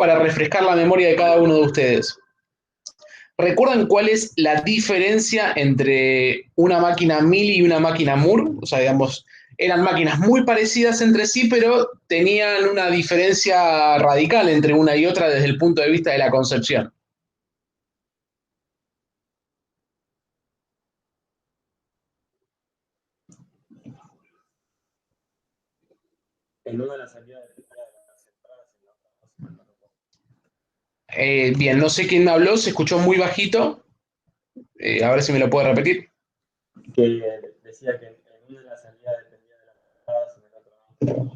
para refrescar la memoria de cada uno de ustedes. ¿Recuerdan cuál es la diferencia entre una máquina Mili y una máquina Moore? O sea, digamos, eran máquinas muy parecidas entre sí, pero tenían una diferencia radical entre una y otra desde el punto de vista de la concepción. En una de las salidas dependía de las entradas y en la otra no, si mal no recuerdo. Bien, no sé quién habló, se escuchó muy bajito. A ver si me lo puede repetir. Que decía que en una de las salidas dependía de las entradas y en el otro no.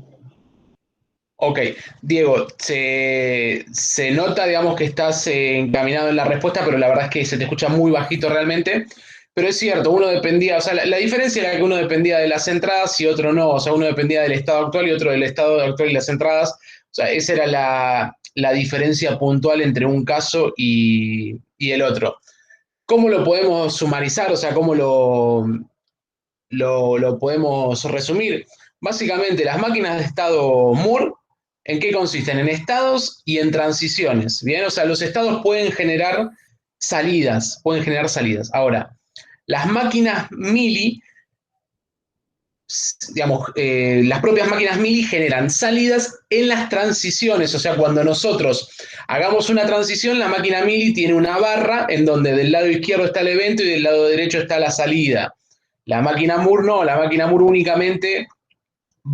Ok, Diego, se nota, digamos, que estás encaminado en la respuesta, pero la verdad es que se te escucha muy bajito realmente. Pero es cierto, uno dependía, o sea, la diferencia era que uno dependía de las entradas y otro no, o sea, uno dependía del estado actual y otro del estado actual y las entradas. O sea, esa era la diferencia puntual entre un caso y el otro. ¿Cómo lo podemos sumarizar? O sea, ¿cómo lo podemos resumir? Básicamente, las máquinas de estado Moore, ¿en qué consisten? En estados y en transiciones. Bien, o sea, los estados pueden generar salidas, pueden generar salidas. Ahora, las máquinas Mili, digamos, las propias máquinas Mili generan salidas en las transiciones, o sea, cuando nosotros hagamos una transición, la máquina Mili tiene una barra en donde del lado izquierdo está el evento y del lado derecho está la salida. La máquina Moore no, la máquina Moore únicamente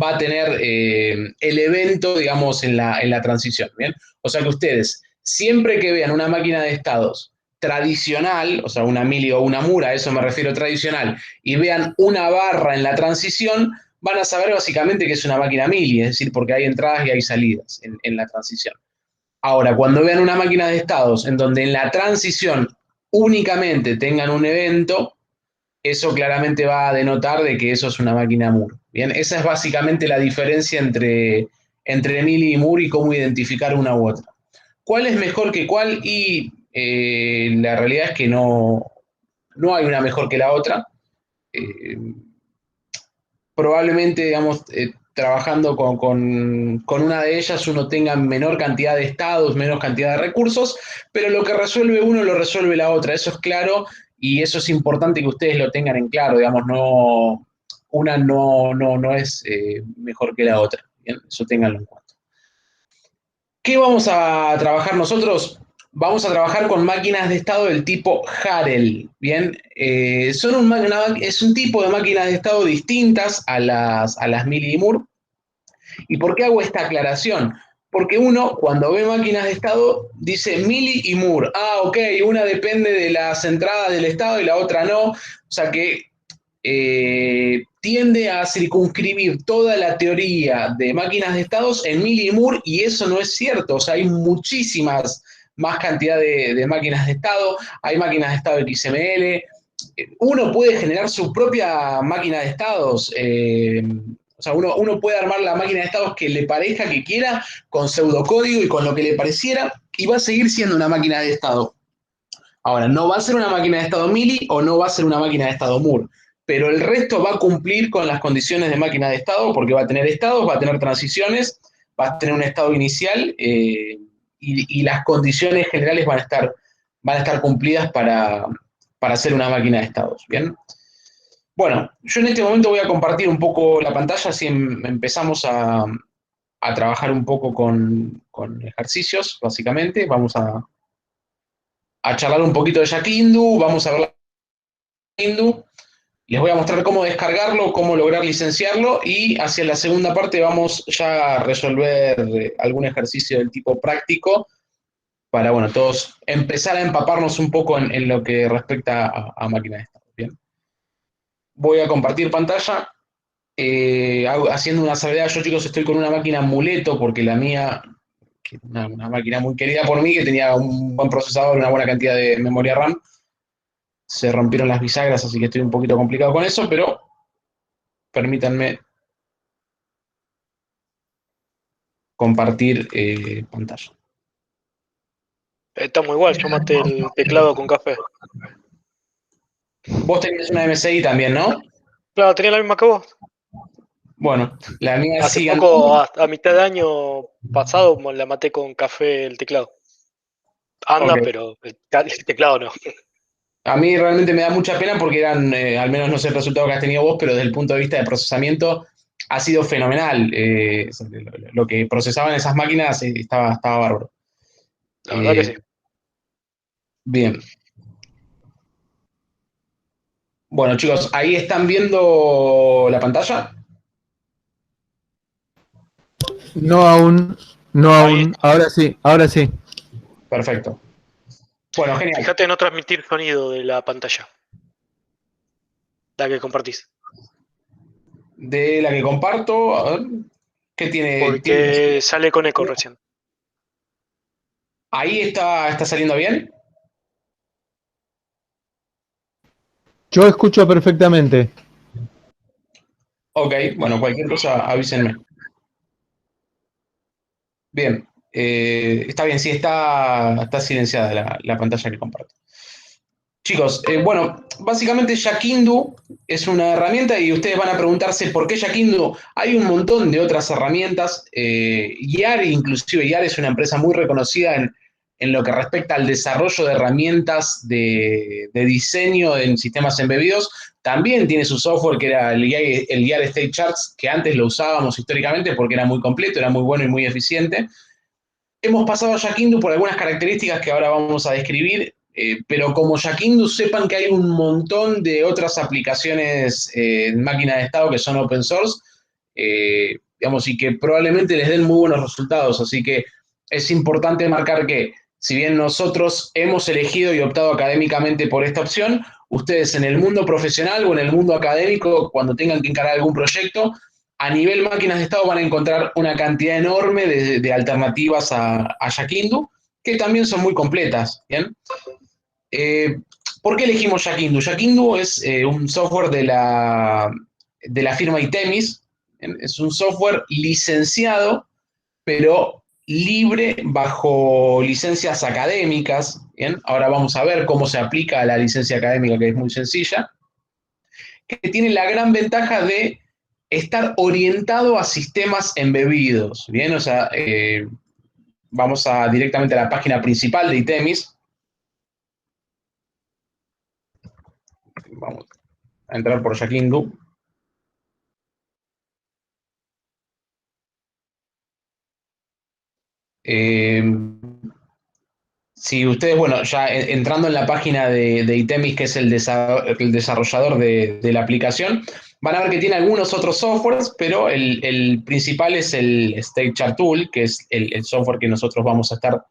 va a tener el evento, digamos, en la transición. ¿Bien? O sea que ustedes, siempre que vean una máquina de estados tradicional, o sea, una Mili o una Mura, a eso me refiero tradicional, y vean una barra en la transición, van a saber básicamente que es una máquina Mili, es decir, porque hay entradas y hay salidas en la transición. Ahora, cuando vean una máquina de estados en donde en la transición únicamente tengan un evento, eso claramente va a denotar de que eso es una máquina Moore. Bien, esa es básicamente la diferencia entre Mili y Moore y cómo identificar una u otra. ¿Cuál es mejor que cuál? Y la realidad es que no hay una mejor que la otra. Eh, Probablemente, digamos, trabajando con una de ellas uno tenga menor cantidad de estados, menos cantidad de recursos, pero lo que resuelve uno lo resuelve la otra, eso es claro y eso es importante que ustedes lo tengan en claro, digamos, una no es mejor que la otra, ¿bien? Eso tenganlo en cuenta. ¿Qué vamos a trabajar nosotros? Vamos a trabajar con máquinas de estado del tipo Harel, ¿bien? Es un tipo de máquinas de estado distintas a las Mili y Moore. ¿Y por qué hago esta aclaración? Porque uno, cuando ve máquinas de estado, dice Mili y Moore. Ah, ok, una depende de las entradas del estado y la otra no. O sea que tiende a circunscribir toda la teoría de máquinas de estados en Mili y Moore, y eso no es cierto. O sea, hay muchísimas más cantidad de máquinas de estado, hay máquinas de estado XML. Uno puede generar su propia máquina de estados. O sea, uno puede armar la máquina de estados que le parezca, que quiera, con pseudocódigo y con lo que le pareciera, y va a seguir siendo una máquina de estado. Ahora, no va a ser una máquina de estado Mili o no va a ser una máquina de estado Moore, pero el resto va a cumplir con las condiciones de máquina de estado porque va a tener estados, va a tener transiciones, va a tener un estado inicial y las condiciones generales van a estar cumplidas para ser una máquina de estados. ¿Bien? Bueno, yo en este momento voy a compartir un poco la pantalla, así empezamos a trabajar un poco con ejercicios, básicamente. Vamos a charlar un poquito de Jack Hindu, vamos a ver la Hindu, les voy a mostrar cómo descargarlo, cómo lograr licenciarlo y hacia la segunda parte vamos ya a resolver algún ejercicio del tipo práctico para, bueno, todos empezar a empaparnos un poco en lo que respecta a máquinas de estado. Bien, voy a compartir pantalla. Haciendo una salvedad, yo chicos estoy con una máquina amuleto porque la mía, que una máquina muy querida por mí, que tenía un buen procesador, una buena cantidad de memoria RAM, se rompieron las bisagras, así que estoy un poquito complicado con eso, pero permítanme compartir pantalla. Estamos igual, yo maté el teclado con café. Vos tenés una MSI también, ¿no? Claro, tenía la misma que vos. Bueno, la mía Hace sigue poco, andando. a mitad de año pasado, la maté con café el teclado. Anda, Ok. pero el teclado no. A mí realmente me da mucha pena porque eran, al menos no sé el resultado que has tenido vos, pero desde el punto de vista de procesamiento ha sido fenomenal. Lo que procesaban esas máquinas estaba bárbaro. La verdad que sí. Eh, bien. Bueno, chicos, ahí están viendo la pantalla. No aún, no Ahí aún. está. Ahora sí, ahora sí. Perfecto. Bueno, genial. Fíjate en no transmitir sonido de la pantalla, la que compartís. De la que comparto, a ver, ¿qué tiene? Porque sale con eco recién. Ahí está saliendo bien. Yo escucho perfectamente. Ok, bueno, cualquier cosa avísenme. Bien, está bien, sí, está silenciada la pantalla que comparto. Chicos, bueno, básicamente Yakindu es una herramienta y ustedes van a preguntarse por qué Yakindu. Hay un montón de otras herramientas. YAR, inclusive YAR es una empresa muy reconocida en lo que respecta al desarrollo de herramientas de diseño en sistemas embebidos. También tiene su software que era el YAR State Charts, que antes lo usábamos históricamente porque era muy completo, era muy bueno y muy eficiente. Hemos pasado a Yakindu por algunas características que ahora vamos a describir, pero como Yakindu sepan que hay un montón de otras aplicaciones en máquina de estado que son open source, digamos, y que probablemente les den muy buenos resultados. Así que es importante marcar que, si bien nosotros hemos elegido y optado académicamente por esta opción, ustedes en el mundo profesional o en el mundo académico, cuando tengan que encarar algún proyecto, a nivel máquinas de estado van a encontrar una cantidad enorme de alternativas a Yakindu, que también son muy completas. ¿Bien? Eh, ¿Por qué elegimos Yakindu? Yakindu es un software de la firma Itemis. ¿Bien? Es un software licenciado, pero libre bajo licencias académicas. ¿Bien? Ahora vamos a ver cómo se aplica a la licencia académica, que es muy sencilla, que tiene la gran ventaja de estar orientado a sistemas embebidos, ¿bien? O sea, vamos directamente a la página principal de Itemis. Vamos a entrar por Yakindu. Eh, si ustedes, bueno, ya entrando en la página de Itemis, que es el desarrollador de la aplicación, van a ver que tiene algunos otros softwares, pero el principal es el State Chart Tool, que es el software que nosotros vamos a estar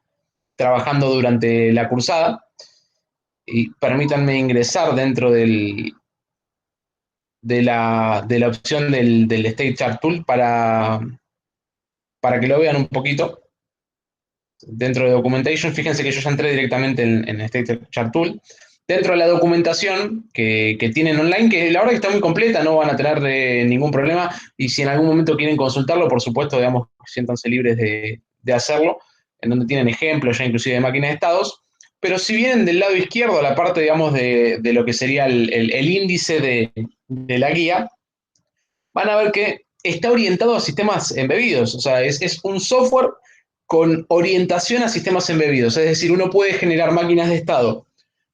trabajando durante la cursada. Y permítanme ingresar dentro de la opción del State Chart Tool para que lo vean un poquito. Dentro de Documentation, fíjense que yo ya entré directamente en State Chart Tool. Dentro de la documentación que tienen online, que la verdad que está muy completa, no van a tener ningún problema. Y si en algún momento quieren consultarlo, por supuesto, digamos, siéntanse libres de hacerlo, en donde tienen ejemplos ya inclusive de máquinas de estados. Pero si vienen del lado izquierdo, la parte, digamos, de lo que sería el índice de la guía, van a ver que está orientado a sistemas embebidos. O sea, es un software con orientación a sistemas embebidos. Es decir, uno puede generar máquinas de estado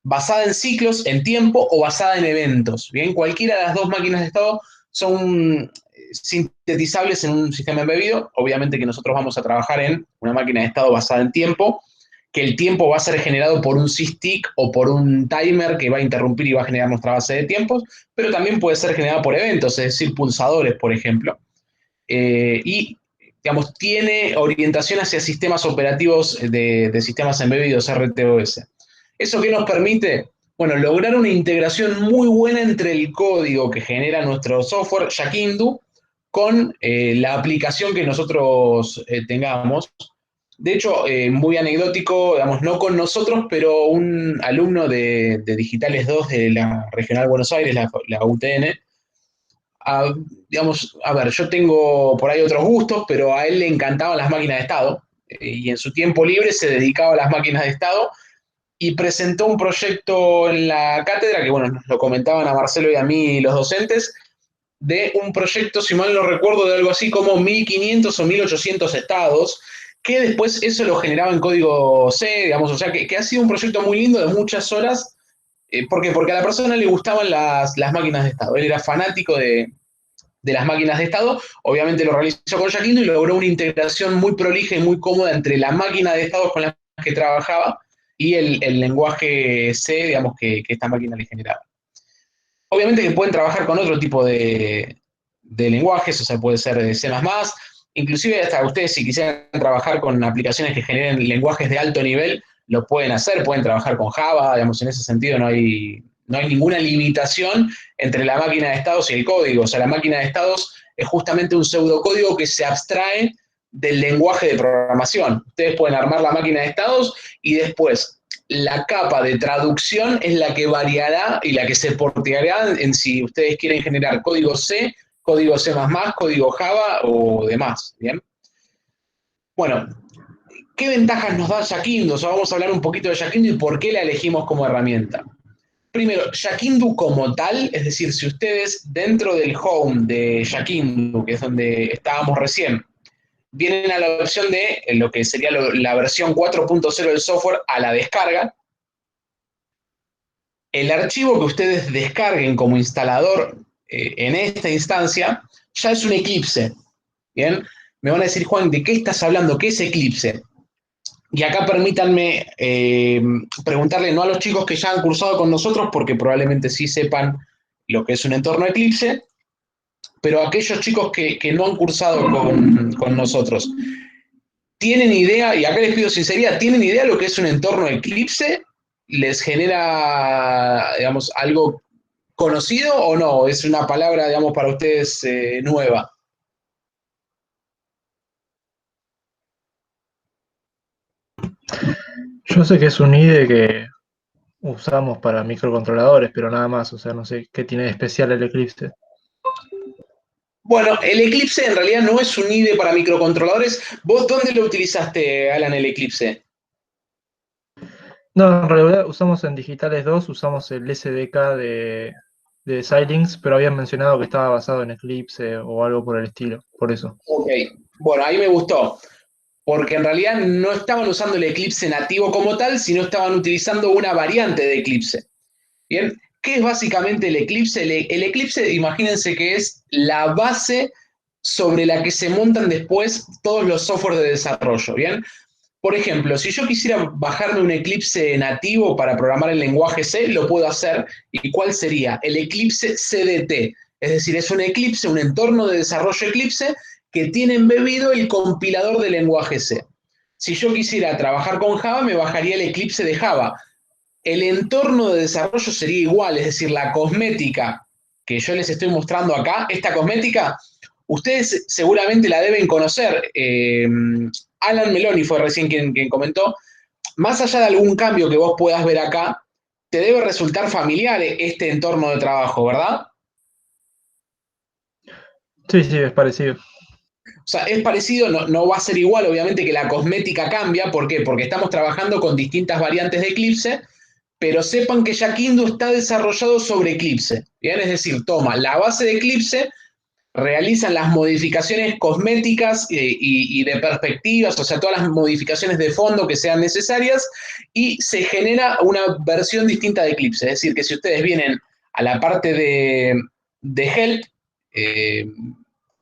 basada en ciclos, en tiempo o basada en eventos. Bien, cualquiera de las dos máquinas de estado son sintetizables en un sistema embebido. Obviamente que nosotros vamos a trabajar en una máquina de estado basada en tiempo, que el tiempo va a ser generado por un sysdig o por un timer que va a interrumpir y va a generar nuestra base de tiempos, pero también puede ser generada por eventos, es decir, pulsadores, por ejemplo. Y, digamos, tiene orientación hacia sistemas operativos de sistemas embebidos, RTOS. ¿Eso qué nos permite? Bueno, lograr una integración muy buena entre el código que genera nuestro software, Yakindu, con la aplicación que nosotros tengamos. De hecho, muy anecdótico, digamos, no con nosotros, pero un alumno de Digitales 2 de la Regional Buenos Aires, la UTN, a, digamos, a ver, yo tengo por ahí otros gustos, pero a él le encantaban las máquinas de estado y en su tiempo libre se dedicaba a las máquinas de estado y presentó un proyecto en la cátedra que, bueno, nos lo comentaban a Marcelo y a mí los docentes, de un proyecto, si mal no recuerdo, de algo así como 1500 o 1800 estados, que después eso lo generaba en código C, digamos, o sea, que ha sido un proyecto muy lindo de muchas horas. ¿Por qué? Porque a la persona le gustaban las máquinas de estado. Él era fanático de las máquinas de estado. Obviamente lo realizó con Jack Hindu y logró una integración muy prolija y muy cómoda entre la máquina de estados con la que trabajaba y el lenguaje C, digamos, que esta máquina le generaba. Obviamente que pueden trabajar con otro tipo de lenguajes, o sea, puede ser C++, inclusive hasta ustedes si quisieran trabajar con aplicaciones que generen lenguajes de alto nivel, lo pueden hacer, pueden trabajar con Java, digamos, en ese sentido no hay ninguna limitación entre la máquina de estados y el código. O sea, la máquina de estados es justamente un pseudocódigo que se abstrae del lenguaje de programación. Ustedes pueden armar la máquina de estados y después la capa de traducción es la que variará y la que se porteará en si ustedes quieren generar código C, código C++, código Java o demás. ¿Bien? Bueno, ¿qué ventajas nos da Jackindus? O sea, vamos a hablar un poquito de Jackindus y por qué la elegimos como herramienta. Primero, Jackindus como tal, es decir, si ustedes dentro del home de Jackindus, que es donde estábamos recién, vienen a la opción de lo que sería la versión 4.0 del software a la descarga, el archivo que ustedes descarguen como instalador en esta instancia ya es un Eclipse. ¿Bien? Me van a decir, Juan, ¿de qué estás hablando? ¿Qué es Eclipse? Y acá permítanme preguntarle no a los chicos que ya han cursado con nosotros, porque probablemente sí sepan lo que es un entorno Eclipse, pero a aquellos chicos que no han cursado con nosotros, ¿tienen idea, y acá les pido sinceridad, ¿tienen idea de lo que es un entorno Eclipse? ¿Les genera, digamos, algo conocido o no? ¿Es una palabra, digamos, para ustedes nueva? Yo sé que es un IDE que usamos para microcontroladores, pero nada más, o sea, no sé qué tiene de especial el Eclipse. Bueno, el Eclipse en realidad no es un IDE para microcontroladores. ¿Vos dónde lo utilizaste, Alan, el Eclipse? No, en realidad usamos en Digitales 2, usamos el SDK de Xilinx, pero habían mencionado que estaba basado en Eclipse o algo por el estilo, por eso. Ok, bueno, ahí me gustó, porque en realidad no estaban usando el Eclipse nativo como tal, sino estaban utilizando una variante de Eclipse. ¿Bien? ¿Qué es básicamente el Eclipse? El Eclipse, imagínense que es la base sobre la que se montan después todos los softwares de desarrollo, ¿bien? Por ejemplo, si yo quisiera bajarme un Eclipse nativo para programar el lenguaje C, lo puedo hacer. ¿Y cuál sería? El Eclipse CDT. Es decir, es un Eclipse, un entorno de desarrollo Eclipse que tiene embebido el compilador del lenguaje C. Si yo quisiera trabajar con Java, me bajaría el Eclipse de Java. El entorno de desarrollo sería igual, es decir, la cosmética que yo les estoy mostrando acá, esta cosmética, ustedes seguramente la deben conocer. Alan Meloni fue recién quien comentó. Más allá de algún cambio que vos puedas ver acá, te debe resultar familiar este entorno de trabajo, ¿verdad? Sí, sí, es parecido. O sea, es parecido, no va a ser igual, obviamente que la cosmética cambia. ¿Por qué? Porque estamos trabajando con distintas variantes de Eclipse, pero sepan que Jackindus está desarrollado sobre Eclipse. ¿Bien? Es decir, toma la base de Eclipse, realizan las modificaciones cosméticas y de perspectivas, o sea, todas las modificaciones de fondo que sean necesarias, y se genera una versión distinta de Eclipse. Es decir, que si ustedes vienen a la parte de Help,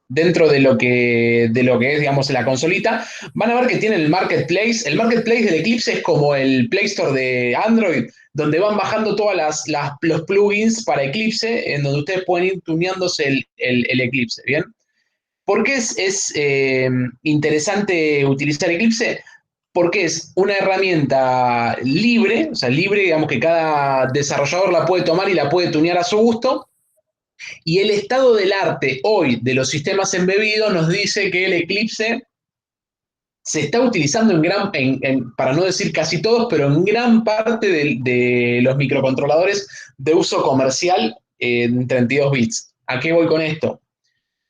dentro de lo que es, digamos, la consolita, van a ver que tienen el Marketplace. El Marketplace del Eclipse es como el Play Store de Android, donde van bajando todos los plugins para Eclipse, en donde ustedes pueden ir tuneándose el Eclipse, ¿bien? ¿Por qué es interesante utilizar Eclipse? Porque es una herramienta libre, o sea, libre, digamos que cada desarrollador la puede tomar y la puede tunear a su gusto, y el estado del arte hoy de los sistemas embebidos nos dice que el Eclipse se está utilizando para no decir casi todos, pero en gran parte de los microcontroladores de uso comercial en 32 bits. ¿A qué voy con esto?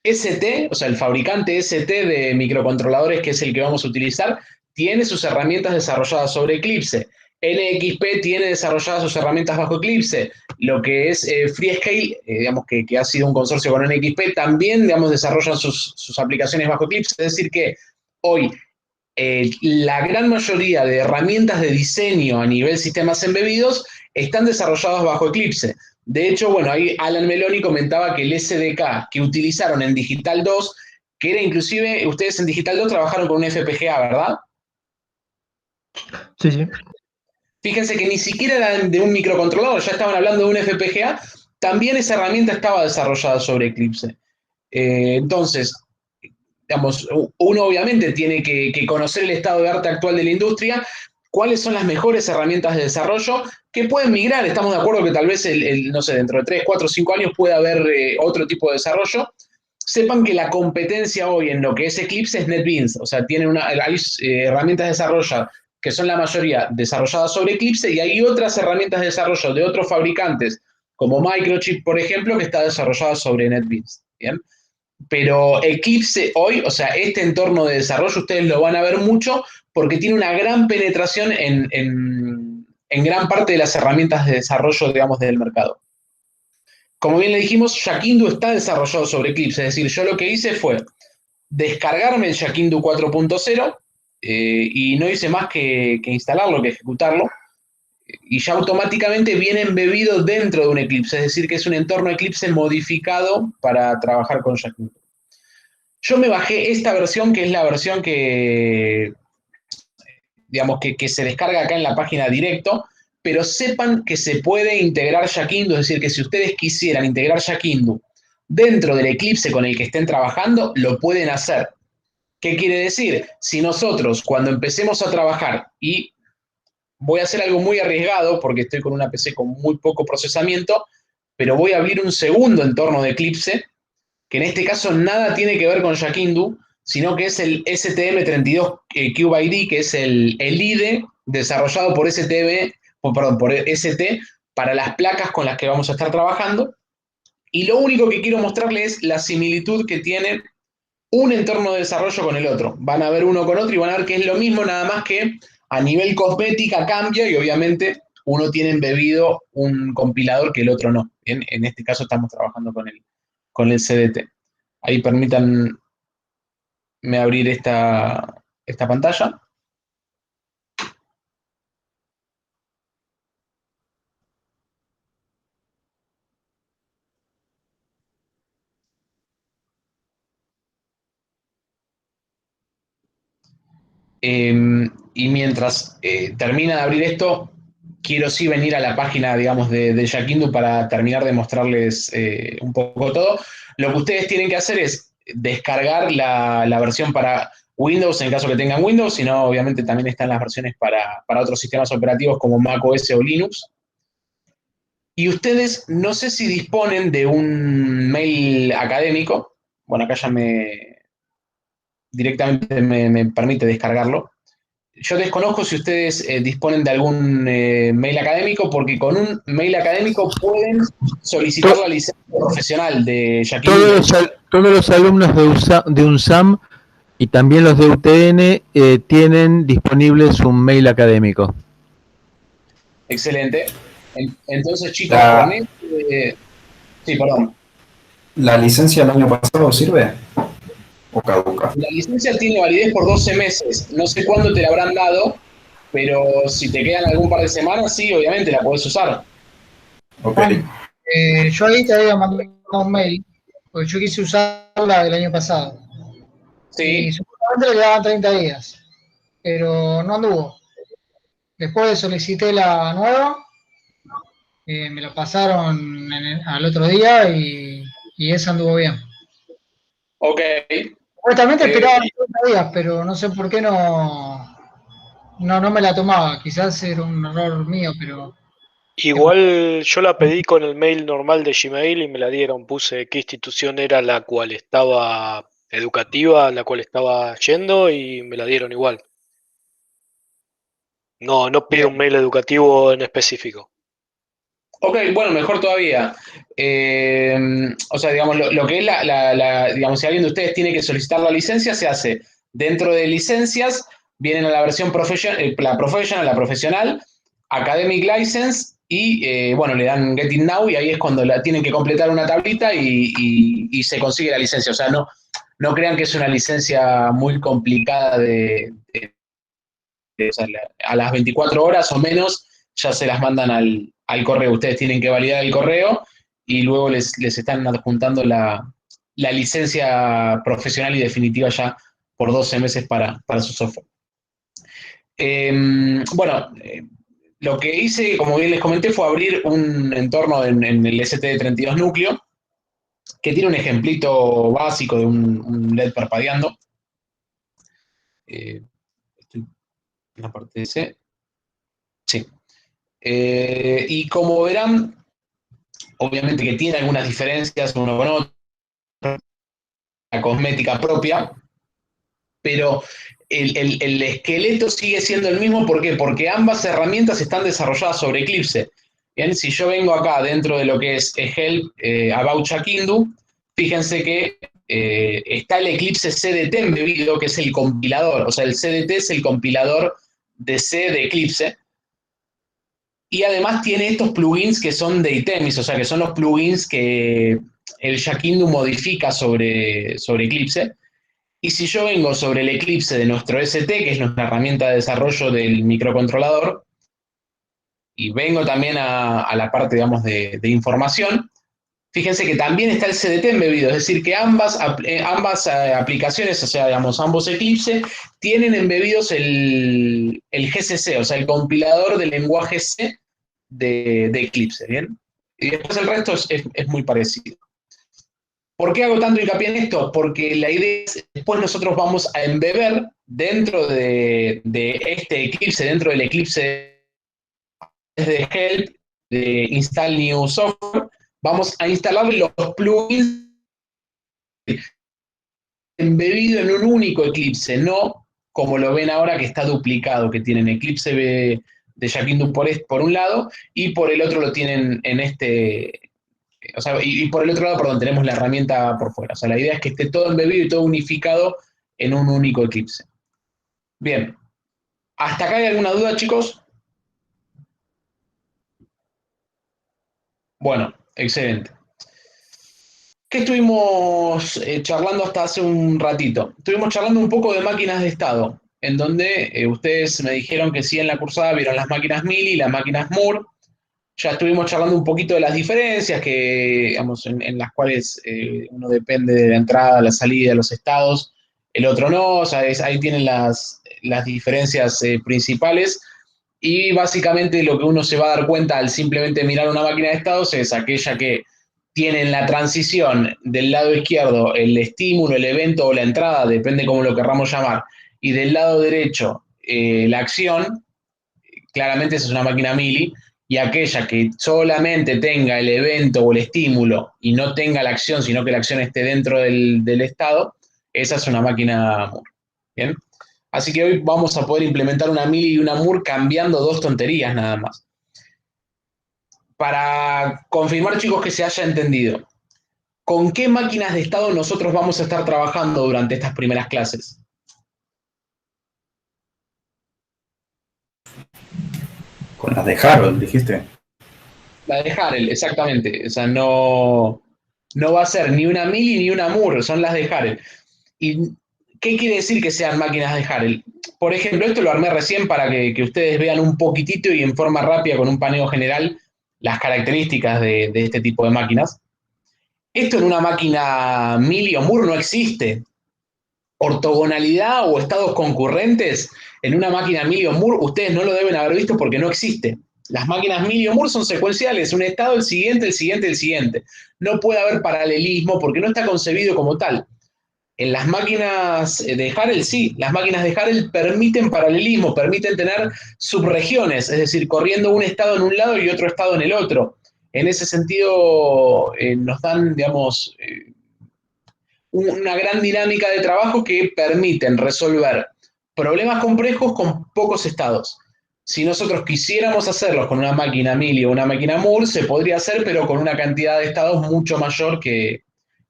ST, o sea, el fabricante ST de microcontroladores, que es el que vamos a utilizar, tiene sus herramientas desarrolladas sobre Eclipse. NXP tiene desarrolladas sus herramientas bajo Eclipse. Lo que es FreeScale, digamos que ha sido un consorcio con NXP, también, digamos, desarrollan sus aplicaciones bajo Eclipse. Es decir que hoy la gran mayoría de herramientas de diseño a nivel sistemas embebidos están desarrolladas bajo Eclipse. De hecho, bueno, ahí Alan Meloni comentaba que el SDK que utilizaron en Digital 2, que era inclusive, ustedes en Digital 2 trabajaron con un FPGA, ¿verdad? Sí, sí. Fíjense que ni siquiera era de un microcontrolador, ya estaban hablando de un FPGA, también esa herramienta estaba desarrollada sobre Eclipse. Entonces, digamos, uno obviamente tiene que conocer el estado de arte actual de la industria, cuáles son las mejores herramientas de desarrollo que pueden migrar. Estamos de acuerdo que tal vez, no sé, dentro de 3, 4, 5 años pueda haber otro tipo de desarrollo. Sepan que la competencia hoy en lo que es Eclipse es NetBeans, o sea, tienen hay herramientas de desarrollo que son la mayoría desarrolladas sobre Eclipse, y hay otras herramientas de desarrollo de otros fabricantes, como Microchip, por ejemplo, que está desarrollada sobre NetBeans. ¿Bien? Pero Eclipse hoy, o sea, este entorno de desarrollo, ustedes lo van a ver mucho porque tiene una gran penetración en gran parte de las herramientas de desarrollo, digamos, del mercado. Como bien le dijimos, Yakindu está desarrollado sobre Eclipse, es decir, yo lo que hice fue descargarme el Yakindu 4.0 y no hice más que instalarlo, que ejecutarlo, y ya automáticamente viene embebido dentro de un Eclipse, es decir, que es un entorno Eclipse modificado para trabajar con Yakindu. Yo me bajé esta versión, que es la versión que, digamos, que se descarga acá en la página directo, pero sepan que se puede integrar Yakindu, es decir, que si ustedes quisieran integrar Yakindu dentro del Eclipse con el que estén trabajando, lo pueden hacer. ¿Qué quiere decir? Si nosotros, cuando empecemos a trabajar, y voy a hacer algo muy arriesgado, porque estoy con una PC con muy poco procesamiento, pero voy a abrir un segundo entorno de Eclipse, que en este caso nada tiene que ver con Yakindu, sino que es el STM32 Cube ID, que es el IDE desarrollado por por ST para las placas con las que vamos a estar trabajando. Y lo único que quiero mostrarles es la similitud que tiene un entorno de desarrollo con el otro. Van a ver uno con otro y van a ver que es lo mismo, nada más que a nivel cosmética cambia y obviamente uno tiene embebido un compilador que el otro no. Bien, en este caso estamos trabajando con el CDT. Ahí permítanme abrir esta pantalla. Y mientras termina de abrir esto, quiero sí venir a la página, digamos, de Yakindu para terminar de mostrarles un poco todo. Lo que ustedes tienen que hacer es descargar la versión para Windows, en caso que tengan Windows, sino obviamente también están las versiones para otros sistemas operativos como macOS o Linux. Y ustedes no sé si disponen de un mail académico. Bueno, acá ya directamente me permite descargarlo. Yo desconozco si ustedes disponen de algún mail académico, porque con un mail académico pueden solicitar la licencia profesional de Yakindu. Todos los alumnos de UNSAM y también los de UTN tienen disponibles un mail académico. Excelente. Entonces, chicos, con sí, perdón. ¿La licencia del año pasado sirve o caduca? La licencia tiene validez por 12 meses. No sé cuándo te la habrán dado, pero si te quedan algún par de semanas, sí, obviamente la podés usar. Ok. Yo ahí te había mandado un mail, porque yo quise usarla del año pasado. Sí. Y supuestamente le quedaban 30 días, pero no anduvo. Después solicité la nueva, me la pasaron al otro día y esa anduvo bien. Ok. Supuestamente esperaban 30 días, pero no sé por qué no me la tomaba. Quizás era un error mío, pero... Igual yo la pedí con el mail normal de Gmail y me la dieron. Puse qué institución era la cual estaba educativa, la cual estaba yendo y me la dieron igual. No pido un mail educativo en específico. Ok, bueno, mejor todavía. O sea, digamos, lo que es digamos, si alguien de ustedes tiene que solicitar la licencia, se hace dentro de licencias, vienen a la versión la profesional, Academic License y, bueno, le dan Get It Now y ahí es cuando tienen que completar una tablita y se consigue la licencia. O sea, no crean que es una licencia muy complicada o sea, a las 24 horas o menos ya se las mandan al correo. Ustedes tienen que validar el correo y luego les están adjuntando la licencia profesional y definitiva ya por 12 meses para su software. Bueno, lo que hice, como bien les comenté, fue abrir un entorno en el ST32 núcleo, que tiene un ejemplito básico de un LED parpadeando. Estoy en la parte de C. Sí. Y como verán, obviamente que tiene algunas diferencias uno con otro, la cosmética propia, pero el esqueleto sigue siendo el mismo. ¿Por qué? Porque ambas herramientas están desarrolladas sobre Eclipse. Bien, si yo vengo acá dentro de lo que es Help About Shakindu, fíjense que está el Eclipse CDT embebido, que es el compilador. O sea, el CDT es el compilador de C de Eclipse. Y además tiene estos plugins que son de Itemis, o sea, que son los plugins que el Shakindu modifica sobre Eclipse. Y si yo vengo sobre el Eclipse de nuestro ST, que es nuestra herramienta de desarrollo del microcontrolador, y vengo también a la parte, digamos, de información, fíjense que también está el CDT embebido, es decir, que ambas aplicaciones, o sea, digamos, ambos Eclipse, tienen embebidos el GCC, o sea, el compilador del lenguaje C de Eclipse, ¿bien? Y después el resto es muy parecido. ¿Por qué hago tanto hincapié en esto? Porque la idea es, después nosotros vamos a embeber dentro de este Eclipse, dentro del Eclipse de Help, de Install New Software, vamos a instalar los plugins embebido en un único Eclipse, no como lo ven ahora que está duplicado, que tienen Eclipse de Shakindu por un lado y por el otro lo tienen en este... O sea, y por el otro lado, perdón, tenemos la herramienta por fuera. O sea, la idea es que esté todo embebido y todo unificado en un único Eclipse. Bien. ¿Hasta acá hay alguna duda, chicos? Bueno, excelente. ¿Qué estuvimos charlando hasta hace un ratito? Estuvimos charlando un poco de máquinas de estado, en donde ustedes me dijeron que sí en la cursada vieron las máquinas Mili y las máquinas Moore. Ya estuvimos charlando un poquito de las diferencias que, digamos, en las cuales uno depende de la entrada, la salida, de los estados, el otro no. O sea, ahí tienen las diferencias principales. Y básicamente lo que uno se va a dar cuenta al simplemente mirar una máquina de estados es aquella que tiene en la transición del lado izquierdo el estímulo, el evento o la entrada, depende cómo lo querramos llamar, y del lado derecho la acción. Claramente esa es una máquina Mili. Y aquella que solamente tenga el evento o el estímulo y no tenga la acción, sino que la acción esté dentro del estado, esa es una máquina Moore. ¿Bien? Así que hoy vamos a poder implementar una Mili y una Moore cambiando dos tonterías nada más. Para confirmar, chicos, que se haya entendido, ¿con qué máquinas de estado nosotros vamos a estar trabajando durante estas primeras clases? Con las de Harold, dijiste. La de Harel, exactamente. O sea, no va a ser ni una Mili ni una Moore, son las de Harel. ¿Y qué quiere decir que sean máquinas de Harel? Por ejemplo, esto lo armé recién para que ustedes vean un poquitito y en forma rápida, con un paneo general, las características de este tipo de máquinas. Esto en una máquina Mili o Moore no existe. Ortogonalidad o estados concurrentes en una máquina Mili o Moore, ustedes no lo deben haber visto porque no existe. Las máquinas Mili o Moore son secuenciales, un estado, el siguiente, el siguiente, el siguiente. No puede haber paralelismo porque no está concebido como tal. En las máquinas de Harel sí, las máquinas de Harel permiten paralelismo, permiten tener subregiones, es decir, corriendo un estado en un lado y otro estado en el otro. En ese sentido nos dan, digamos, una gran dinámica de trabajo que permiten resolver problemas complejos con pocos estados. Si nosotros quisiéramos hacerlos con una máquina Mili o una máquina Moore, se podría hacer, pero con una cantidad de estados mucho mayor que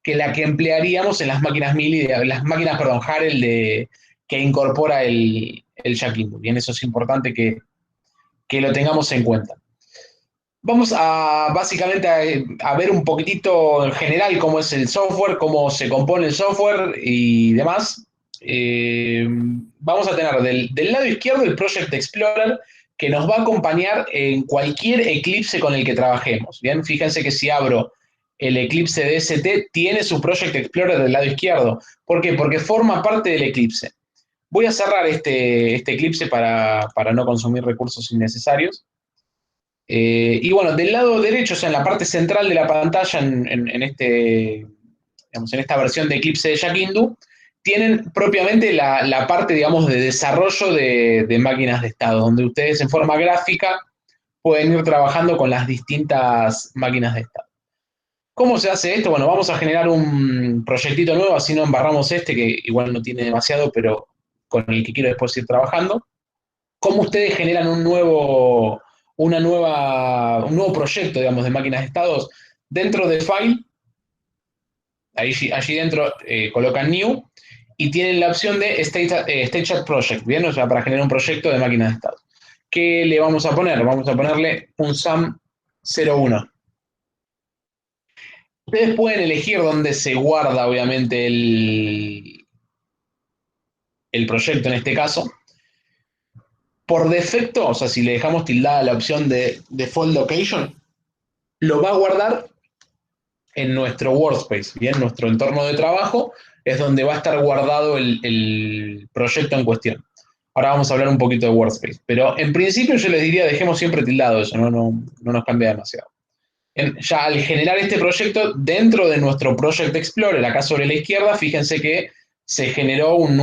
la que emplearíamos en las máquinas Mili, las máquinas, perdón, Harel que incorpora el Shakindu. Bien, eso es importante que que lo tengamos en cuenta. Vamos a básicamente a ver un poquitito en general cómo es el software, cómo se compone el software y demás. Vamos a tener del lado izquierdo el Project Explorer, que nos va a acompañar en cualquier Eclipse con el que trabajemos. Bien, fíjense que si abro el Eclipse DST, tiene su Project Explorer del lado izquierdo. ¿Por qué? Porque forma parte del Eclipse. Voy a cerrar este Eclipse para no consumir recursos innecesarios. Y bueno, del lado derecho, o sea, en la parte central de la pantalla, en esta versión de Eclipse de Yakindu, tienen propiamente la parte, digamos, de desarrollo de máquinas de estado, donde ustedes en forma gráfica pueden ir trabajando con las distintas máquinas de estado. ¿Cómo se hace esto? Bueno, vamos a generar un proyectito nuevo, así no embarramos que igual no tiene demasiado, pero con el que quiero después ir trabajando. ¿Cómo ustedes generan un nuevo proyecto, digamos, de máquinas de estados? Dentro de File, allí dentro colocan New, y tienen la opción de State Project, ¿bien? O sea, para generar un proyecto de máquinas de estado. ¿Qué le vamos a poner? Vamos a ponerle un SAM 01. Ustedes pueden elegir dónde se guarda, obviamente, el proyecto en este caso. Por defecto, o sea, si le dejamos tildada la opción de Default Location, lo va a guardar en nuestro workspace, ¿bien? Nuestro entorno de trabajo es donde va a estar guardado el proyecto en cuestión. Ahora vamos a hablar un poquito de workspace, pero en principio yo les diría dejemos siempre tildado eso, no nos cambia demasiado. Ya al generar este proyecto, dentro de nuestro Project Explorer, acá sobre la izquierda, fíjense que se generó una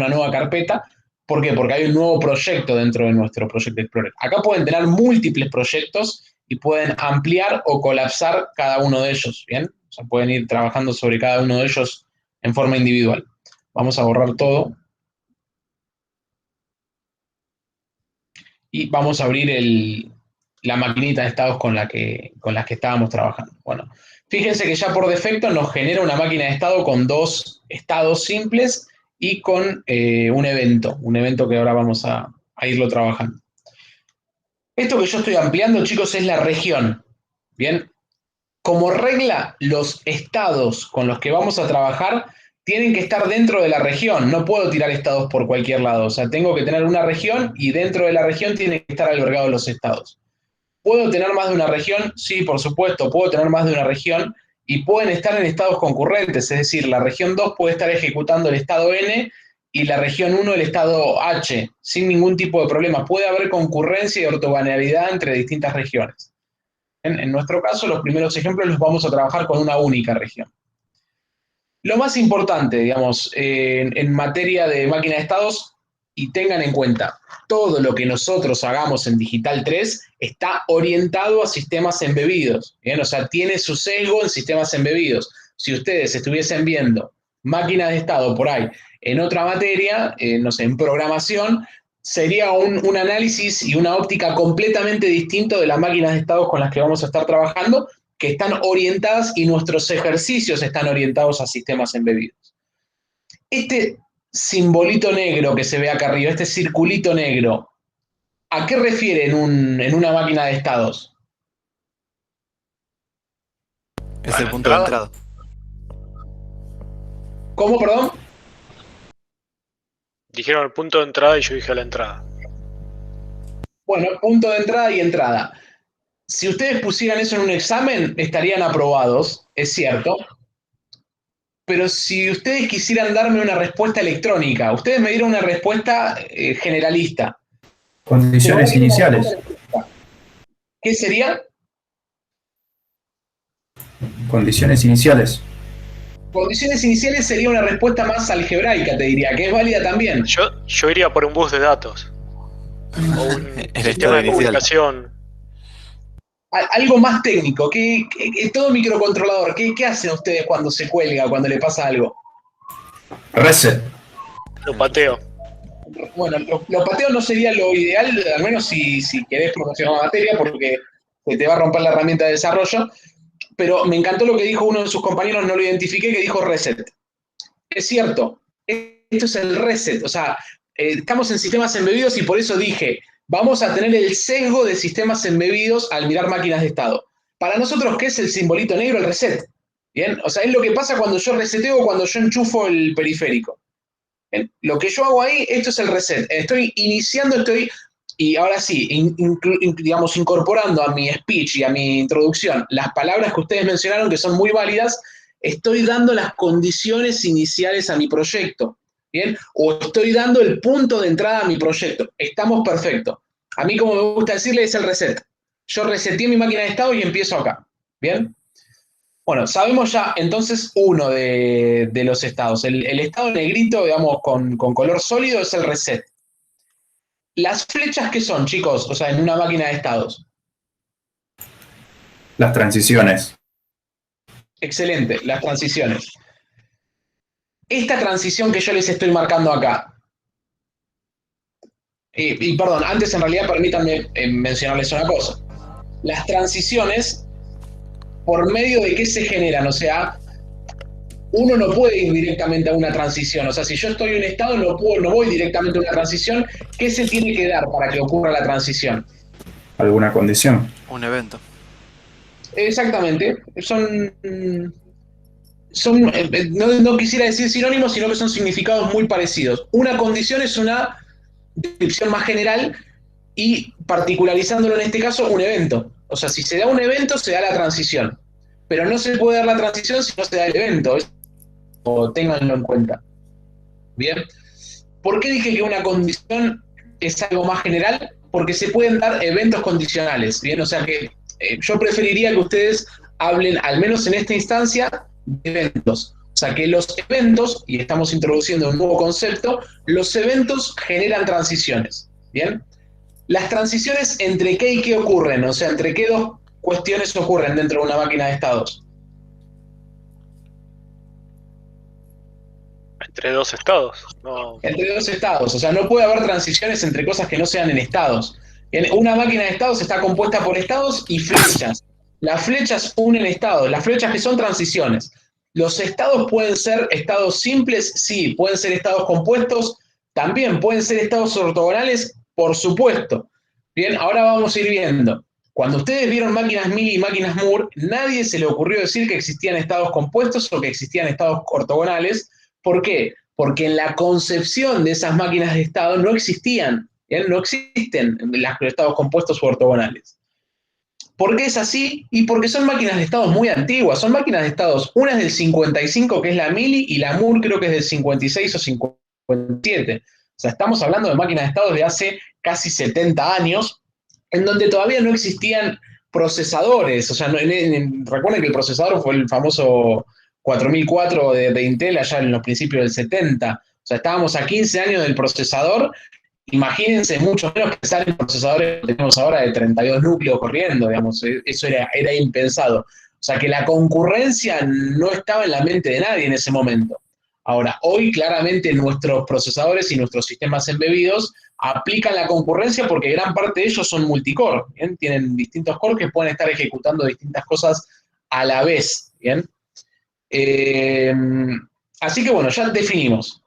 nueva carpeta. ¿Por qué? Porque hay un nuevo proyecto dentro de nuestro Project Explorer. Acá pueden tener múltiples proyectos y pueden ampliar o colapsar cada uno de ellos, ¿bien? O sea, pueden ir trabajando sobre cada uno de ellos en forma individual. Vamos a borrar todo. Y vamos a abrir la maquinita de estados con las que estábamos trabajando. Bueno, fíjense que ya por defecto nos genera una máquina de estado con 2 estados simples y con un evento que ahora vamos a irlo trabajando. Esto que yo estoy ampliando, chicos, es la región. Bien, como regla, los estados con los que vamos a trabajar tienen que estar dentro de la región. No puedo tirar estados por cualquier lado. O sea, tengo que tener una región y dentro de la región tienen que estar albergados los estados. ¿Puedo tener más de una región? Sí, por supuesto, puedo tener más de una región y pueden estar en estados concurrentes. Es decir, la región 2 puede estar ejecutando el estado N y la región 1 el estado H, sin ningún tipo de problema. Puede haber concurrencia y ortogonalidad entre distintas regiones. En nuestro caso, los primeros ejemplos los vamos a trabajar con una única región. Lo más importante, digamos, en materia de máquina de estados, y tengan en cuenta, todo lo que nosotros hagamos en Digital 3 está orientado a sistemas embebidos, ¿bien? O sea, tiene su sesgo en sistemas embebidos. Si ustedes estuviesen viendo máquinas de estado por ahí en otra materia, no sé, en programación, sería un análisis y una óptica completamente distinto de las máquinas de estados con las que vamos a estar trabajando, que están orientadas y nuestros ejercicios están orientados a sistemas embebidos. Este simbolito negro que se ve acá arriba, este circulito negro, ¿a qué refiere en una máquina de estados? Es el punto de entrada. ¿Cómo, perdón? Dijeron el punto de entrada y yo dije a la entrada. Bueno, punto de entrada y entrada. Si ustedes pusieran eso en un examen, estarían aprobados, es cierto. Pero si ustedes quisieran darme una respuesta electrónica, ustedes me dieron una respuesta generalista. Condiciones iniciales. ¿Qué sería? Condiciones iniciales. Condiciones iniciales sería una respuesta más algebraica, te diría, que es válida también. Yo iría por un bus de datos. O un sistema de comunicación. Algo más técnico, que todo microcontrolador, ¿qué hacen ustedes cuando se cuelga, cuando le pasa algo? Reset. Lo pateo. Bueno, los pateos no sería lo ideal, al menos si querés promocionar la materia, porque se te va a romper la herramienta de desarrollo. Pero me encantó lo que dijo uno de sus compañeros, no lo identifiqué, que dijo reset. Es cierto, esto es el reset. O sea, estamos en sistemas embebidos y por eso dije, vamos a tener el sesgo de sistemas embebidos al mirar máquinas de estado. Para nosotros, ¿qué es el simbolito negro? El reset. ¿Bien? O sea, es lo que pasa cuando yo reseteo o cuando yo enchufo el periférico. ¿Bien? Lo que yo hago ahí, esto es el reset. Estoy iniciando, y ahora sí, digamos, incorporando a mi speech y a mi introducción las palabras que ustedes mencionaron, que son muy válidas, estoy dando las condiciones iniciales a mi proyecto. ¿Bien? O estoy dando el punto de entrada a mi proyecto. Estamos perfectos. A mí, como me gusta decirle, es el reset. Yo reseteé mi máquina de estado y empiezo acá. ¿Bien? Bueno, sabemos ya entonces uno de los estados. El estado negrito, digamos, con color sólido es el reset. ¿Las flechas qué son, chicos? O sea, en una máquina de estados. Las transiciones. Excelente, las transiciones. Esta transición que yo les estoy marcando acá. Y perdón, antes en realidad permítanme mencionarles una cosa. Las transiciones, ¿por medio de qué se generan? O sea, uno no puede ir directamente a una transición. O sea, si yo estoy en un estado, no voy directamente a una transición. ¿Qué se tiene que dar para que ocurra la transición? ¿Alguna condición? Un evento. Exactamente. No quisiera decir sinónimos, sino que son significados muy parecidos. Una condición es una descripción más general y particularizándolo en este caso, un evento. O sea, si se da un evento, se da la transición. Pero no se puede dar la transición si no se da el evento. O ténganlo en cuenta. Bien. ¿Por qué dije que una condición es algo más general? Porque se pueden dar eventos condicionales. Bien, o sea que yo preferiría que ustedes hablen, al menos en esta instancia, de eventos. O sea que los eventos, y estamos introduciendo un nuevo concepto, los eventos generan transiciones. Bien. Las transiciones, ¿entre qué y qué ocurren? O sea, ¿entre qué dos cuestiones ocurren dentro de una máquina de estados? Entre dos estados. No. Entre dos estados. O sea, no puede haber transiciones entre cosas que no sean en estados. Una máquina de estados está compuesta por estados y flechas. Las flechas unen estados. Las flechas que son transiciones. ¿Los estados pueden ser estados simples? Sí. ¿Pueden ser estados compuestos? También. ¿Pueden ser estados ortogonales? Por supuesto. Bien, ahora vamos a ir viendo. Cuando ustedes vieron máquinas Mili y máquinas Moore, nadie se le ocurrió decir que existían estados compuestos o que existían estados ortogonales. ¿Por qué? Porque en la concepción de esas máquinas de estado no existían, ¿bien? No existen los estados compuestos u ortogonales. ¿Por qué es así? Y porque son máquinas de estados muy antiguas, son máquinas de estados, una es del 55, que es la Mili, y la Moore creo que es del 56 o 57. O sea, estamos hablando de máquinas de estados de hace casi 70 años, en donde todavía no existían procesadores. O sea, recuerden que el procesador fue el famoso 4004 de Intel allá en los principios del 70. O sea, estábamos a 15 años del procesador. Imagínense, mucho menos que salen procesadores que tenemos ahora de 32 núcleos corriendo, digamos. Eso era impensado. O sea, que la concurrencia no estaba en la mente de nadie en ese momento. Ahora, hoy claramente nuestros procesadores y nuestros sistemas embebidos aplican la concurrencia porque gran parte de ellos son multicore, ¿bien? Tienen distintos cores que pueden estar ejecutando distintas cosas a la vez, ¿bien? Así que bueno, ya definimos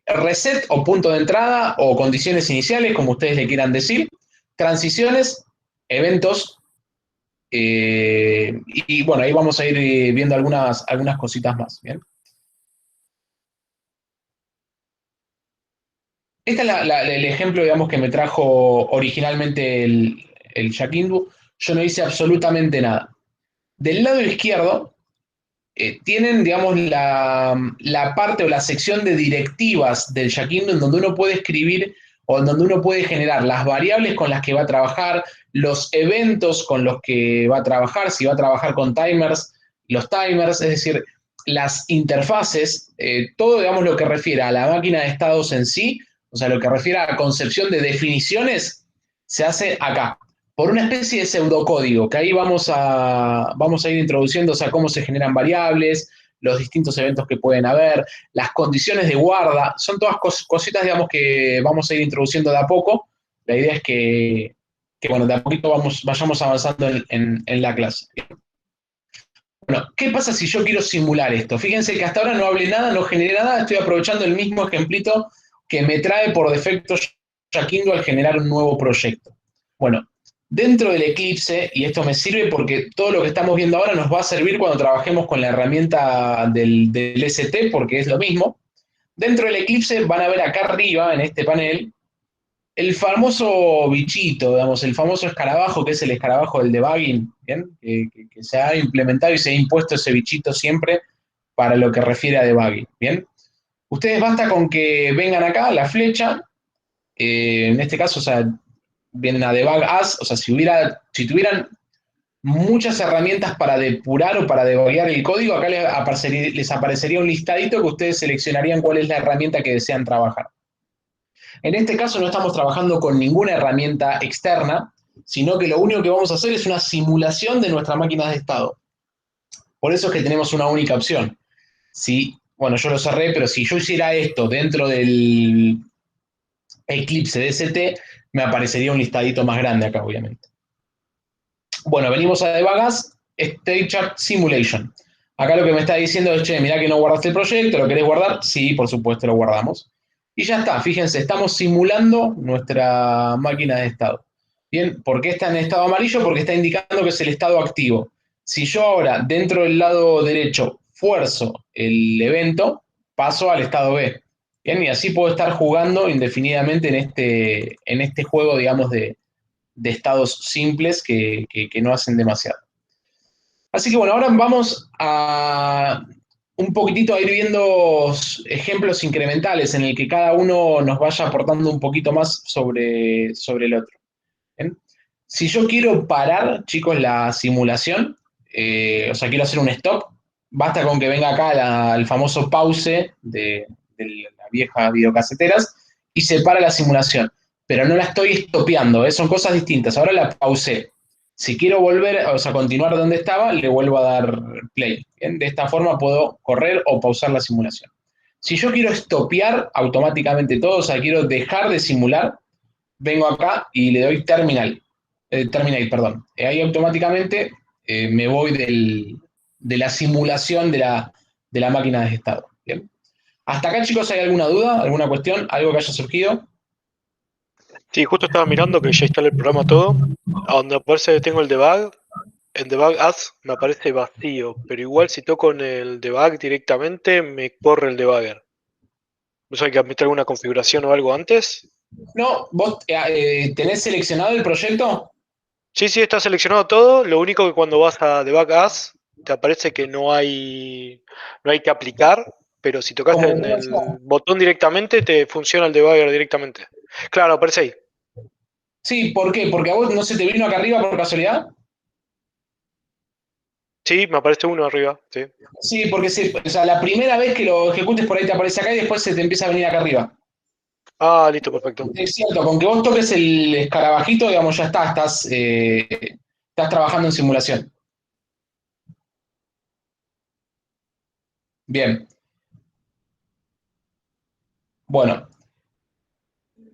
reset o punto de entrada o condiciones iniciales, como ustedes le quieran decir, transiciones, eventos, y bueno, ahí vamos a ir viendo algunas cositas más, ¿bien? Este es el ejemplo, digamos, que me trajo originalmente el Yakindu. Yo no hice absolutamente nada. Del lado izquierdo tienen, digamos, la parte o la sección de directivas del Yakindu en donde uno puede escribir o en donde uno puede generar las variables con las que va a trabajar, los eventos con los que va a trabajar, si va a trabajar con timers, los timers, es decir, las interfaces, todo, digamos, lo que refiere a la máquina de estados en sí. O sea, lo que refiere a la concepción de definiciones se hace acá, por una especie de pseudocódigo, que ahí vamos a ir introduciendo, o sea, cómo se generan variables, los distintos eventos que pueden haber, las condiciones de guarda, son todas cositas, digamos, que vamos a ir introduciendo de a poco. La idea es que bueno, de a poquito vayamos avanzando en la clase. Bueno, ¿qué pasa si yo quiero simular esto? Fíjense que hasta ahora no hablé nada, no generé nada, estoy aprovechando el mismo ejemplito que me trae por defecto Yakindu al generar un nuevo proyecto. Bueno, dentro del Eclipse, y esto me sirve porque todo lo que estamos viendo ahora nos va a servir cuando trabajemos con la herramienta del ST, porque es lo mismo. Dentro del Eclipse van a ver acá arriba, en este panel, el famoso bichito, digamos, el famoso escarabajo, que es el escarabajo del debugging, ¿bien? Que se ha implementado y se ha impuesto ese bichito siempre para lo que refiere a debugging, ¿bien? Ustedes basta con que vengan acá, la flecha, en este caso, o sea, vienen a debug as, o sea, si tuvieran muchas herramientas para depurar o para debuggear el código, acá les aparecería un listadito que ustedes seleccionarían cuál es la herramienta que desean trabajar. En este caso no estamos trabajando con ninguna herramienta externa, sino que lo único que vamos a hacer es una simulación de nuestras máquinas de estado. Por eso es que tenemos una única opción. Bueno, yo lo cerré, pero si yo hiciera esto dentro del Eclipse DST, me aparecería un listadito más grande acá, obviamente. Bueno, venimos a Debug As, State Chart Simulation. Acá lo que me está diciendo es, che, mirá que no guardaste el proyecto, ¿lo querés guardar? Sí, por supuesto, lo guardamos. Y ya está, fíjense, estamos simulando nuestra máquina de estado. Bien, ¿por qué está en estado amarillo? Porque está indicando que es el estado activo. Si yo ahora, dentro del lado derecho, fuerzo el evento, paso al estado B. Bien, y así puedo estar jugando indefinidamente en este juego, digamos, de estados simples que no hacen demasiado. Así que bueno, ahora vamos a un poquitito a ir viendo ejemplos incrementales en el que cada uno nos vaya aportando un poquito más sobre el otro. ¿Bien? Si yo quiero parar, chicos, la simulación, o sea, quiero hacer un stop, basta con que venga acá el famoso pause de la vieja videocaseteras y se para la simulación. Pero no la estoy estopeando, son cosas distintas. Ahora la pausé. Si quiero volver, o sea, continuar donde estaba, le vuelvo a dar play. ¿Bien? De esta forma puedo correr o pausar la simulación. Si yo quiero estopear automáticamente todo, o sea, quiero dejar de simular, vengo acá y le doy terminate, perdón. Ahí automáticamente me voy de la simulación de la máquina de estado. ¿Bien? ¿Hasta acá, chicos, hay alguna duda, alguna cuestión, algo que haya surgido? Sí, justo estaba mirando que ya instalé el programa todo. A donde aparece tengo el debug, en Debug As me aparece vacío, pero igual si toco en el debug directamente me corre el debugger. ¿No sé, hay que meter alguna configuración o algo antes? No, ¿vos tenés seleccionado el proyecto? Sí, está seleccionado todo. Lo único que cuando vas a Debug As te aparece que no hay que aplicar, pero si tocas Como en el botón directamente te funciona el debugger directamente. Claro, aparece ahí. Sí, ¿por qué? ¿Porque a vos no se te vino acá arriba por casualidad? Sí, me aparece uno arriba, sí. Sí, porque o sea, la primera vez que lo ejecutes por ahí te aparece acá y después se te empieza a venir acá arriba. Ah, listo, perfecto. Es cierto, con que vos toques el escarabajito, digamos, ya está, estás trabajando en simulación. Bien. Bueno,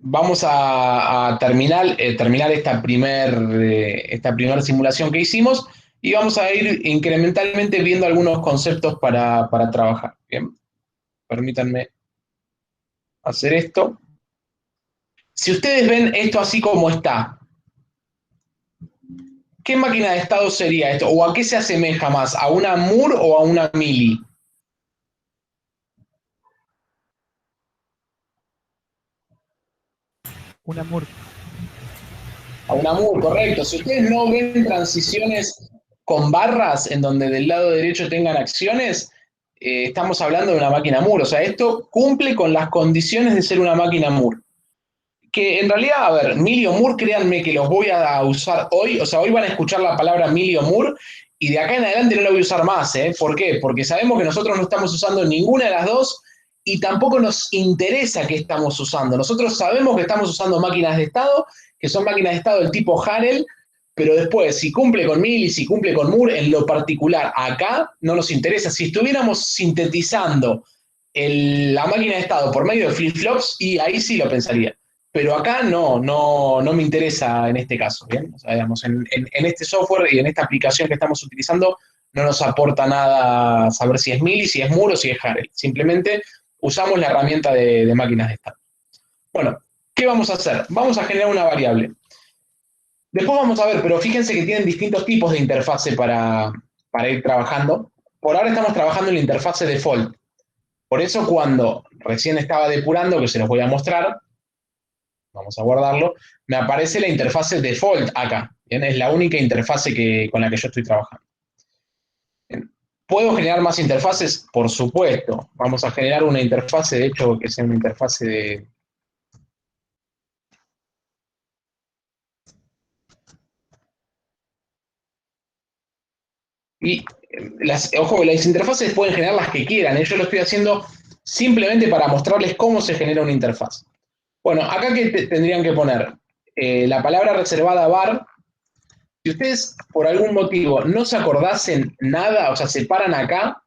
vamos a terminar esta primer simulación que hicimos y vamos a ir incrementalmente viendo algunos conceptos para trabajar. Bien, permítanme hacer esto. Si ustedes ven esto así como está, ¿qué máquina de estado sería esto? ¿O a qué se asemeja más? ¿A una Moore o a una Mili? Una Moore. A una Moore, correcto. Si ustedes no ven transiciones con barras en donde del lado derecho tengan acciones, estamos hablando de una máquina Moore. O sea, esto cumple con las condiciones de ser una máquina Moore. Que en realidad, a ver, Mili o Moore, créanme que los voy a usar hoy. O sea, hoy van a escuchar la palabra Mili o Moore y de acá en adelante no la voy a usar más. ¿Por qué? Porque sabemos que nosotros no estamos usando ninguna de las dos y tampoco nos interesa qué estamos usando. Nosotros sabemos que estamos usando máquinas de estado, que son máquinas de estado del tipo Harel, pero después, si cumple con Mili, si cumple con Moore, en lo particular, acá no nos interesa. Si estuviéramos sintetizando la máquina de estado por medio de flip-flops, y ahí sí lo pensaría. Pero acá no me interesa en este caso. ¿Bien? O sea, digamos, en este software y en esta aplicación que estamos utilizando, no nos aporta nada saber si es Mili, si es Moore o si es Harel. Simplemente usamos la herramienta de máquinas de estado. Bueno, ¿qué vamos a hacer? Vamos a generar una variable. Después vamos a ver, pero fíjense que tienen distintos tipos de interfase para ir trabajando. Por ahora estamos trabajando en la interfase default. Por eso cuando recién estaba depurando, que se los voy a mostrar, vamos a guardarlo, me aparece la interfase default acá. ¿Bien? Es la única interfase con la que yo estoy trabajando. Bien. ¿Puedo generar más interfaces? Por supuesto. Vamos a generar una interfase, de hecho, que sea una interfase de... Y ojo, las interfaces pueden generar las que quieran, ¿eh? Yo lo estoy haciendo simplemente para mostrarles cómo se genera una interfaz. Bueno, acá que tendrían que poner la palabra reservada var. Si ustedes por algún motivo no se acordasen nada, o sea, se paran acá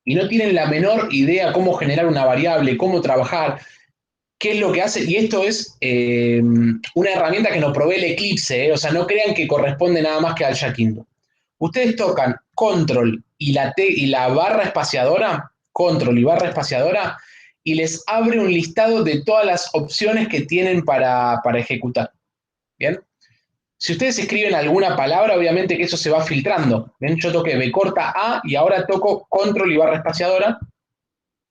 y no tienen la menor idea cómo generar una variable, cómo trabajar, qué es lo que hace, y esto es una herramienta que nos provee el Eclipse, o sea, no crean que corresponde nada más que al Jackindle. Ustedes tocan control y la barra espaciadora, control y barra espaciadora, y les abre un listado de todas las opciones que tienen para ejecutar. ¿Bien? Si ustedes escriben alguna palabra, obviamente que eso se va filtrando. ¿Ven? Yo toqué B corta A y ahora toco control y barra espaciadora.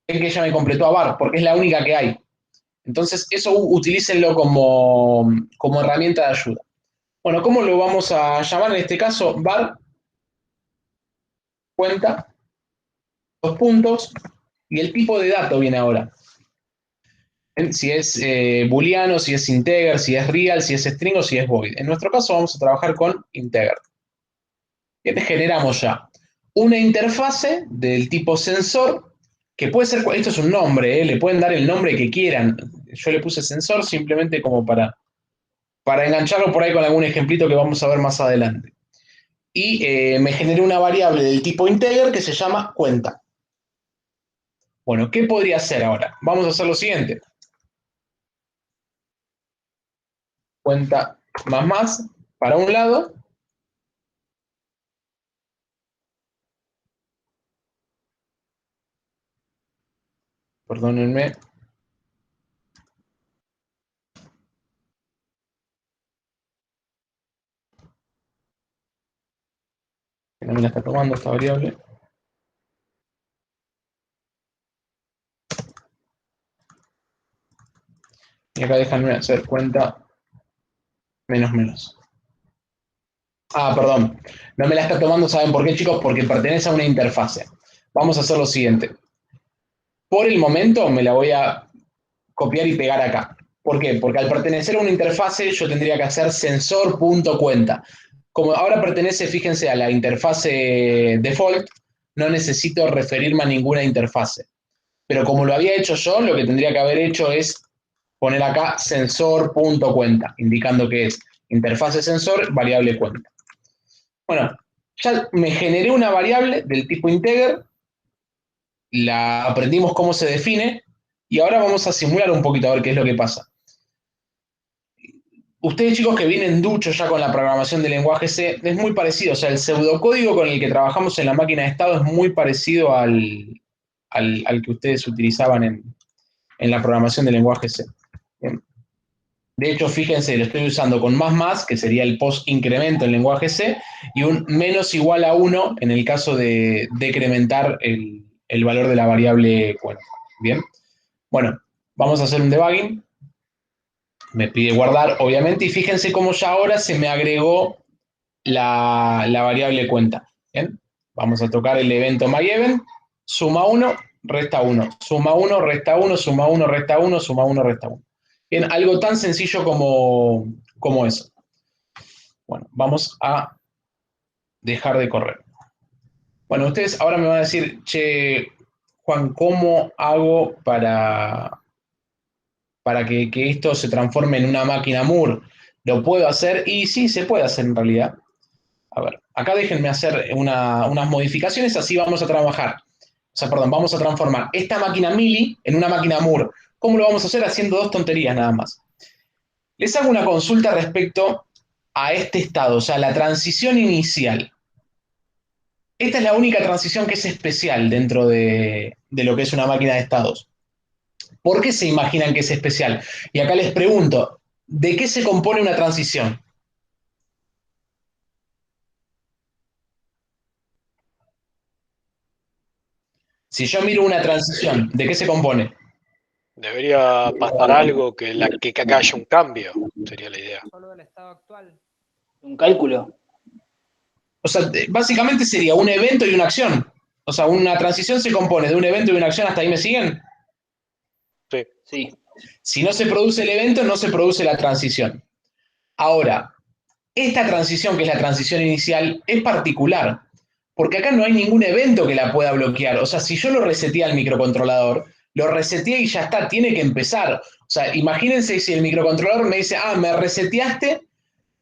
Ven que ya me completó a var, porque es la única que hay. Entonces, eso utilícenlo como herramienta de ayuda. Bueno, ¿cómo lo vamos a llamar en este caso? Var, cuenta, 2 puntos, y el tipo de dato viene ahora. Si es booleano, si es integer, si es real, si es string o si es void. En nuestro caso vamos a trabajar con integer. Y generamos ya una interfase del tipo sensor, que puede ser, esto es un nombre, le pueden dar el nombre que quieran. Yo le puse sensor simplemente como para engancharlo por ahí con algún ejemplito que vamos a ver más adelante. Y me generé una variable del tipo integer que se llama cuenta. Bueno, ¿qué podría hacer ahora? Vamos a hacer lo siguiente. Cuenta más para un lado. Perdónenme. Que no me la está tomando esta variable. Y acá déjenme hacer cuenta menos. Ah, perdón. No me la está tomando, ¿saben por qué, chicos? Porque pertenece a una interfase. Vamos a hacer lo siguiente. Por el momento me la voy a copiar y pegar acá. ¿Por qué? Porque al pertenecer a una interfase yo tendría que hacer sensor.cuenta. Como ahora pertenece, fíjense, a la interfase default, no necesito referirme a ninguna interfase. Pero como lo había hecho yo, lo que tendría que haber hecho es poner acá sensor.cuenta, indicando que es interfase sensor, variable cuenta. Bueno, ya me generé una variable del tipo integer, la aprendimos cómo se define, y ahora vamos a simular un poquito a ver qué es lo que pasa. Ustedes, chicos, que vienen duchos ya con la programación de lenguaje C, es muy parecido, o sea, el pseudocódigo con el que trabajamos en la máquina de estado es muy parecido al que ustedes utilizaban en la programación de lenguaje C. Bien. De hecho, fíjense, lo estoy usando con más, que sería el post-incremento en lenguaje C, y un menos igual a 1 en el caso de decrementar el valor de la variable cuenta. Bien. Bueno, vamos a hacer un debugging. Me pide guardar, obviamente, y fíjense cómo ya ahora se me agregó la variable cuenta. Bien. Vamos a tocar el evento myEvent, suma 1, resta 1, suma 1, resta 1, suma 1, resta 1, suma 1, resta 1. Bien, algo tan sencillo como eso. Bueno, vamos a dejar de correr. Bueno, ustedes ahora me van a decir, che, Juan, ¿cómo hago para que esto se transforme en una máquina Moore? ¿Lo puedo hacer? Y sí, se puede hacer en realidad. A ver, acá déjenme hacer unas modificaciones, así vamos a trabajar. O sea, perdón, vamos a transformar esta máquina Mili en una máquina Moore. ¿Cómo lo vamos a hacer? Haciendo 2 tonterías nada más. Les hago una consulta respecto a este estado, o sea, la transición inicial. Esta es la única transición que es especial dentro de lo que es una máquina de estados. ¿Por qué se imaginan que es especial? Y acá les pregunto, ¿de qué se compone una transición? Si yo miro una transición, ¿de qué se compone? Debería pasar algo que acá haya un cambio, sería la idea. Solo del estado actual. Un cálculo. O sea, básicamente sería un evento y una acción. O sea, una transición se compone de un evento y una acción, ¿hasta ahí me siguen? Sí. Sí. Si no se produce el evento, no se produce la transición. Ahora, esta transición, que es la transición inicial, es particular, porque acá no hay ningún evento que la pueda bloquear. O sea, si yo lo reseteé al microcontrolador, lo reseteé y ya está, tiene que empezar. O sea, imagínense si el microcontrolador me dice, me reseteaste,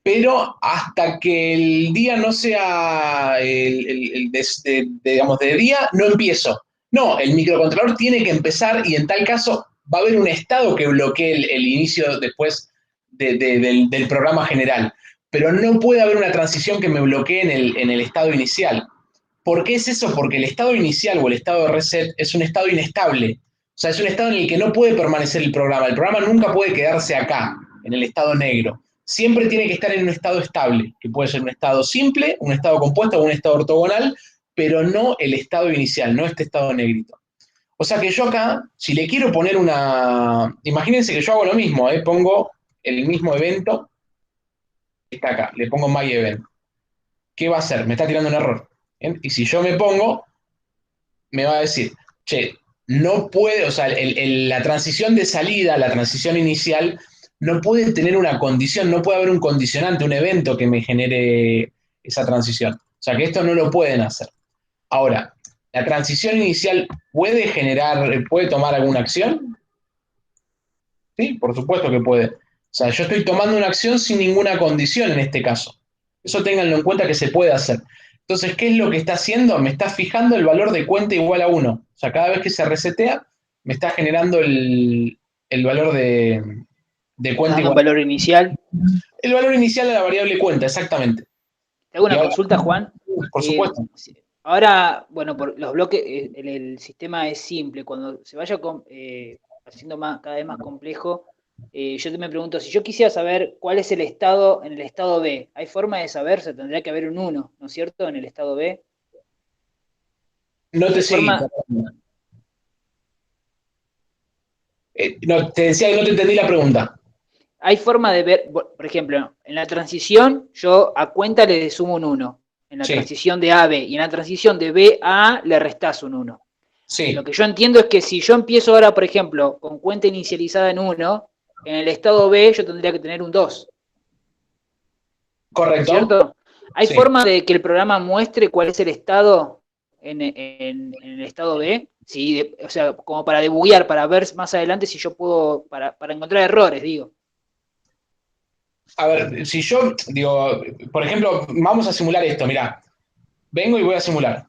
pero hasta que el día no sea digamos, de día, no empiezo. No, el microcontrolador tiene que empezar y en tal caso va a haber un estado que bloquee el inicio después del programa general. Pero no puede haber una transición que me bloquee en el estado inicial. ¿Por qué es eso? Porque el estado inicial o el estado de reset es un estado inestable. O sea, es un estado en el que no puede permanecer el programa. El programa nunca puede quedarse acá, en el estado negro. Siempre tiene que estar en un estado estable, que puede ser un estado simple, un estado compuesto o un estado ortogonal, pero no el estado inicial, no este estado negrito. O sea que yo acá, si le quiero poner una... Imagínense que yo hago lo mismo, pongo el mismo evento, está acá, le pongo my event. ¿Qué va a hacer? Me está tirando un error. ¿Bien? Y si yo me pongo, me va a decir, che, no puede, o sea, la transición de salida, la transición inicial, no puede tener una condición, no puede haber un condicionante, un evento que me genere esa transición. O sea, que esto no lo pueden hacer. Ahora, ¿la transición inicial puede puede tomar alguna acción? Sí, por supuesto que puede. O sea, yo estoy tomando una acción sin ninguna condición en este caso. Eso ténganlo en cuenta que se puede hacer. Entonces, ¿qué es lo que está haciendo? Me está fijando el valor de cuenta igual a 1. O sea, cada vez que se resetea, me está generando el valor de cuenta igual. ¿Un valor inicial? El valor inicial de la variable cuenta, exactamente. ¿Te hago una consulta, Juan? Por supuesto. Ahora, bueno, por los bloques, el sistema es simple. Cuando se vaya haciendo cada vez más complejo, yo me pregunto, si yo quisiera saber cuál es el estado en el estado B, ¿hay forma de saber? Se tendría que haber un 1, ¿no es cierto? En el estado B. No te seguí. No, te decía que no te entendí la pregunta. Hay forma de ver, por ejemplo, en la transición yo a cuenta le sumo un 1. En la transición de A a B. Y en la transición de B a A le restás un 1. Sí. Lo que yo entiendo es que si yo empiezo ahora, por ejemplo, con cuenta inicializada en 1, en el estado B yo tendría que tener un 2. Correcto. ¿Cierto? ¿Hay forma de que el programa muestre cuál es el estado en el estado B? Sí, o sea, como para debuguear, para ver más adelante si yo puedo, para encontrar errores, digo. A ver, si yo, digo, por ejemplo, vamos a simular esto, mirá. Vengo y voy a simular.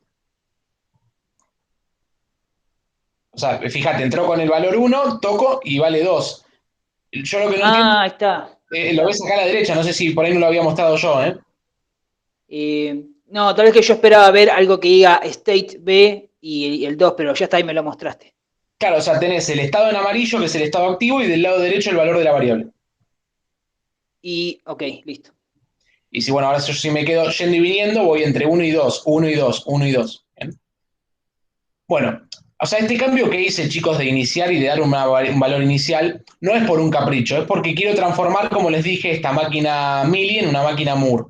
O sea, fíjate, entró con el valor 1, toco y vale 2. Yo lo que no entiendo... ahí está. Lo ves acá a la derecha, no sé si por ahí no lo había mostrado yo, No, tal vez que yo esperaba ver algo que diga state B y el 2, pero ya está ahí, me lo mostraste. Claro, o sea, tenés el estado en amarillo, que es el estado activo, y del lado derecho el valor de la variable. Ok, listo. Y si, bueno, ahora si me quedo yendo y viniendo, voy entre 1 y 2, 1 y 2, 1 y 2. ¿Bien? Bueno, o sea, este cambio que hice, chicos, de iniciar y de dar un valor inicial, no es por un capricho, es porque quiero transformar, como les dije, esta máquina Mealy en una máquina Moore.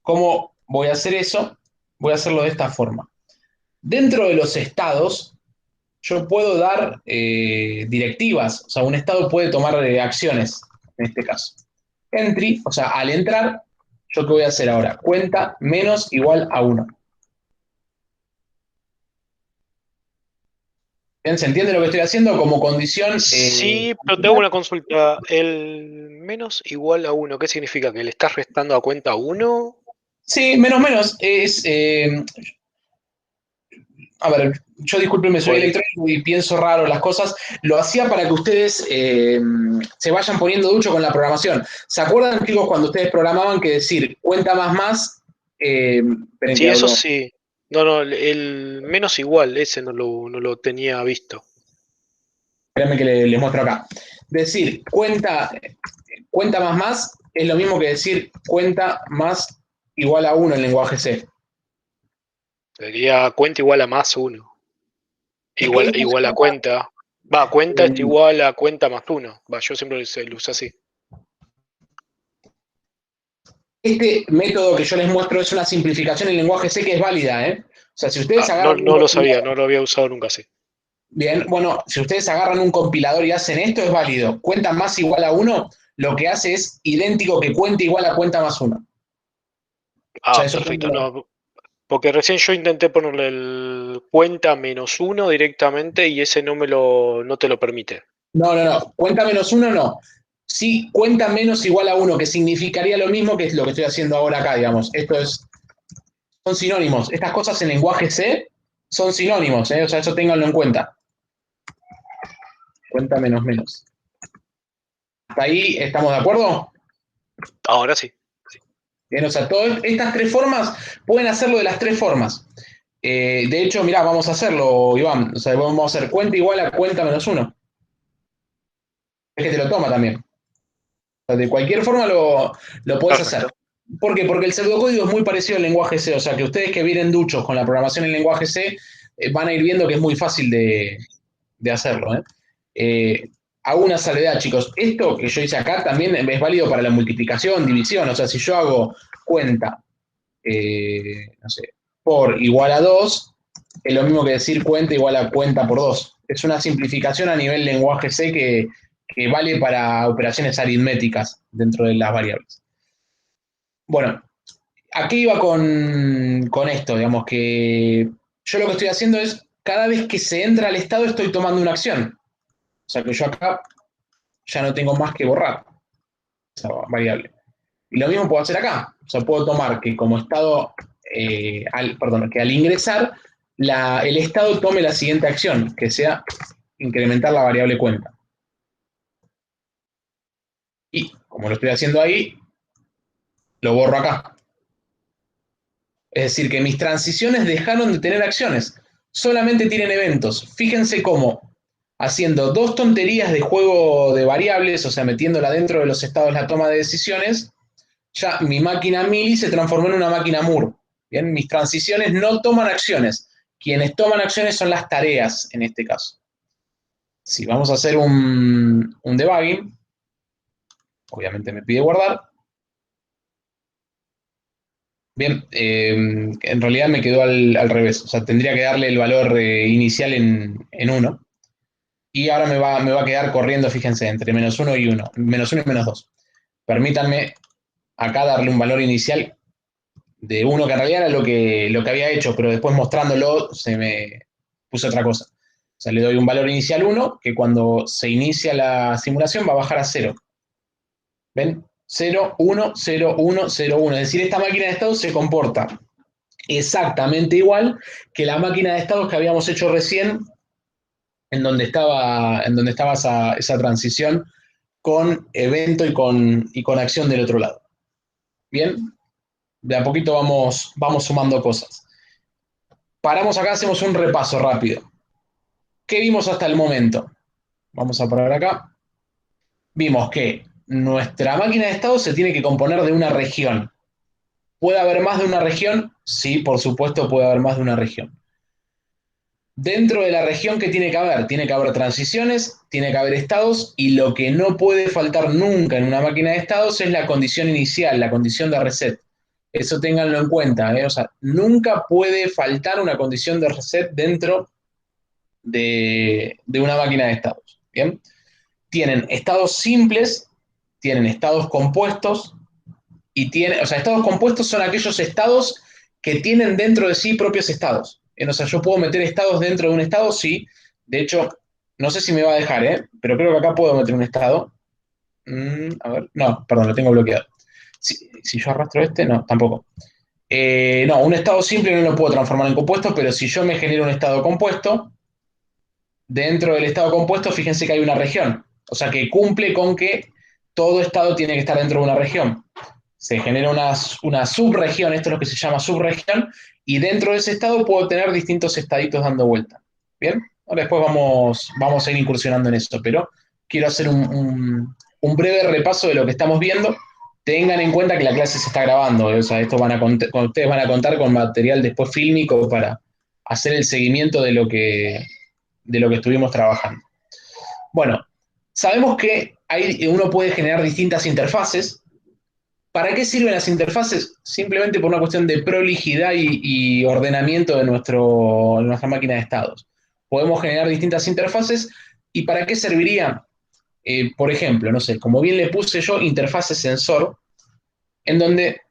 ¿Cómo voy a hacer eso? Voy a hacerlo de esta forma. Dentro de los estados, yo puedo dar directivas, o sea, un estado puede tomar acciones, en este caso. Entry, o sea, al entrar, ¿yo qué voy a hacer ahora? Cuenta menos igual a 1. ¿Se entiende lo que estoy haciendo como condición? Sí, pero te hago una consulta. ¿El menos igual a 1, qué significa? ¿Que le estás restando a cuenta 1? Sí, menos es... a ver, yo discúlpenme, soy electrónico y pienso raro las cosas. Lo hacía para que ustedes se vayan poniendo ducho con la programación. ¿Se acuerdan, chicos, cuando ustedes programaban que decir cuenta más? Sí, eso sí. No, el menos igual, ese no lo tenía visto. Espérenme que les muestro acá. Decir cuenta más es lo mismo que decir cuenta más igual a 1 en lenguaje C. Sería cuenta igual a más 1. igual a cuenta. Cuenta es igual a cuenta más 1. Yo siempre lo uso así. Este método que yo les muestro es una simplificación en lenguaje C que es válida, ¿eh? O sea, si ustedes agarran... No lo sabía, no lo había usado nunca así. Bien, bueno, si ustedes agarran un compilador y hacen esto, es válido. Cuenta más igual a 1, lo que hace es idéntico que cuenta igual a cuenta más 1. O sea, eso Perfecto. No, porque recién yo intenté ponerle el cuenta menos 1 directamente y ese no te lo permite. No. Cuenta menos 1 no. Sí, cuenta menos igual a 1, que significaría lo mismo que es lo que estoy haciendo ahora acá, digamos. Son sinónimos. Estas cosas en lenguaje C son sinónimos, ¿eh? O sea, eso ténganlo en cuenta. Cuenta menos menos. ¿Hasta ahí estamos de acuerdo? Ahora sí. Bien, o sea, todas estas 3 formas pueden hacerlo de las 3 formas. De hecho, mirá, vamos a hacerlo, Iván. O sea, vamos a hacer cuenta igual a cuenta menos 1. Es que te lo toma también. O sea, de cualquier forma lo puedes hacer. ¿Por qué? Porque el pseudocódigo es muy parecido al lenguaje C. O sea, que ustedes que vienen duchos con la programación en lenguaje C van a ir viendo que es muy fácil de hacerlo. Hago una salvedad, chicos. Esto que yo hice acá también es válido para la multiplicación, división. O sea, si yo hago cuenta, no sé, por igual a 2, es lo mismo que decir cuenta igual a cuenta por 2. Es una simplificación a nivel lenguaje C que vale para operaciones aritméticas dentro de las variables. Bueno, ¿a qué iba con esto? Digamos que yo lo que estoy haciendo es, cada vez que se entra al estado estoy tomando una acción. O sea que yo acá ya no tengo más que borrar esa variable. Y lo mismo puedo hacer acá. O sea, puedo tomar que como estado, que al ingresar, el estado tome la siguiente acción, que sea incrementar la variable cuenta. Y como lo estoy haciendo ahí, lo borro acá. Es decir, que mis transiciones dejaron de tener acciones. Solamente tienen eventos. Fíjense cómo, haciendo 2 tonterías de juego de variables, o sea, metiéndola dentro de los estados de la toma de decisiones, ya mi máquina Mili se transformó en una máquina Moore. Bien, mis transiciones no toman acciones. Quienes toman acciones son las tareas, en este caso. Si vamos a hacer un debugging, obviamente me pide guardar. Bien, en realidad me quedó al revés. O sea, tendría que darle el valor inicial en 1. Y ahora me va a quedar corriendo, fíjense, entre menos 1 y 1. Menos 1 y menos 2. Permítanme acá darle un valor inicial de 1, que en realidad era lo que había hecho, pero después mostrándolo se me puso otra cosa. O sea, le doy un valor inicial 1, que cuando se inicia la simulación va a bajar a 0. ¿Ven? 0, 1, 0, 1, 0, 1. Es decir, esta máquina de estados se comporta exactamente igual que la máquina de estados que habíamos hecho recién, en donde estaba esa transición con evento y con acción del otro lado. Bien, de a poquito vamos sumando cosas. Paramos acá, hacemos un repaso rápido. ¿Qué vimos hasta el momento? Vamos a parar acá. Vimos que nuestra máquina de estados se tiene que componer de una región. ¿Puede haber más de una región? Sí, por supuesto puede haber más de una región. Dentro de la región, ¿qué tiene que haber? Tiene que haber transiciones, tiene que haber estados, y lo que no puede faltar nunca en una máquina de estados es la condición inicial, la condición de reset. Eso ténganlo en cuenta, ¿eh? O sea, nunca puede faltar una condición de reset dentro de una máquina de estados. ¿Bien? Tienen estados simples, tienen estados compuestos, o sea, estados compuestos son aquellos estados que tienen dentro de sí propios estados. O sea, yo puedo meter estados dentro de un estado, sí. De hecho, no sé si me va a dejar, pero creo que acá puedo meter un estado. A ver, no, perdón, lo tengo bloqueado. Si yo arrastro no, tampoco. No, un estado simple no lo puedo transformar en compuesto, pero si yo me genero un estado compuesto, dentro del estado compuesto, fíjense que hay una región. O sea, que cumple con que todo estado tiene que estar dentro de una región. Se genera una subregión, esto es lo que se llama subregión, y dentro de ese estado puedo tener distintos estaditos dando vuelta. ¿Bien? Ahora después vamos a ir incursionando en eso, pero quiero hacer un breve repaso de lo que estamos viendo. Tengan en cuenta que la clase se está grabando, o sea, ustedes van a contar con material después fílmico para hacer el seguimiento de lo que de lo que estuvimos trabajando. Bueno, sabemos que uno puede generar distintas interfaces. ¿Para qué sirven las interfaces? Simplemente por una cuestión de prolijidad y ordenamiento de nuestra máquina de estados. Podemos generar distintas interfaces. ¿Y para qué serviría? Por ejemplo, no sé, como bien le puse yo, interfase sensor, en donde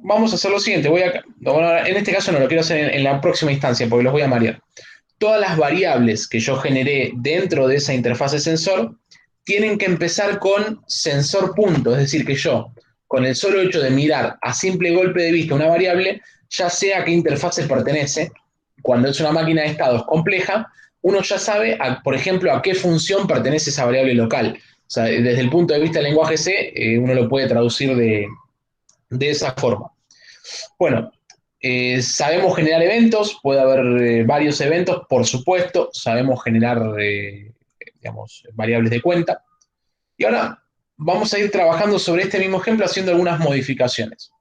vamos a hacer lo siguiente. Bueno, en este caso no lo quiero hacer en la próxima instancia porque los voy a marear. Todas las variables que yo generé dentro de esa interfase sensor tienen que empezar con sensor punto, es decir, que yo, con el solo hecho de mirar a simple golpe de vista una variable, ya sé a qué interfase pertenece. Cuando es una máquina de estados compleja, uno ya sabe, por ejemplo, a qué función pertenece esa variable local. O sea, desde el punto de vista del lenguaje C, uno lo puede traducir de esa forma. Bueno, sabemos generar eventos, puede haber varios eventos, por supuesto, sabemos generar, digamos, variables de cuenta. Y ahora vamos a ir trabajando sobre este mismo ejemplo haciendo algunas modificaciones.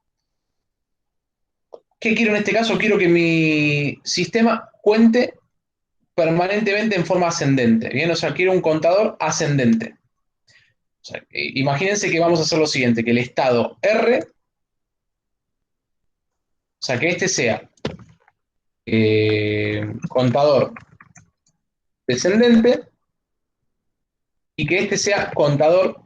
¿Qué quiero en este caso? Quiero que mi sistema cuente permanentemente en forma ascendente, ¿bien? O sea, quiero un contador ascendente. O sea, imagínense que vamos a hacer lo siguiente, que el estado R, o sea, que este sea contador descendente y que este sea contador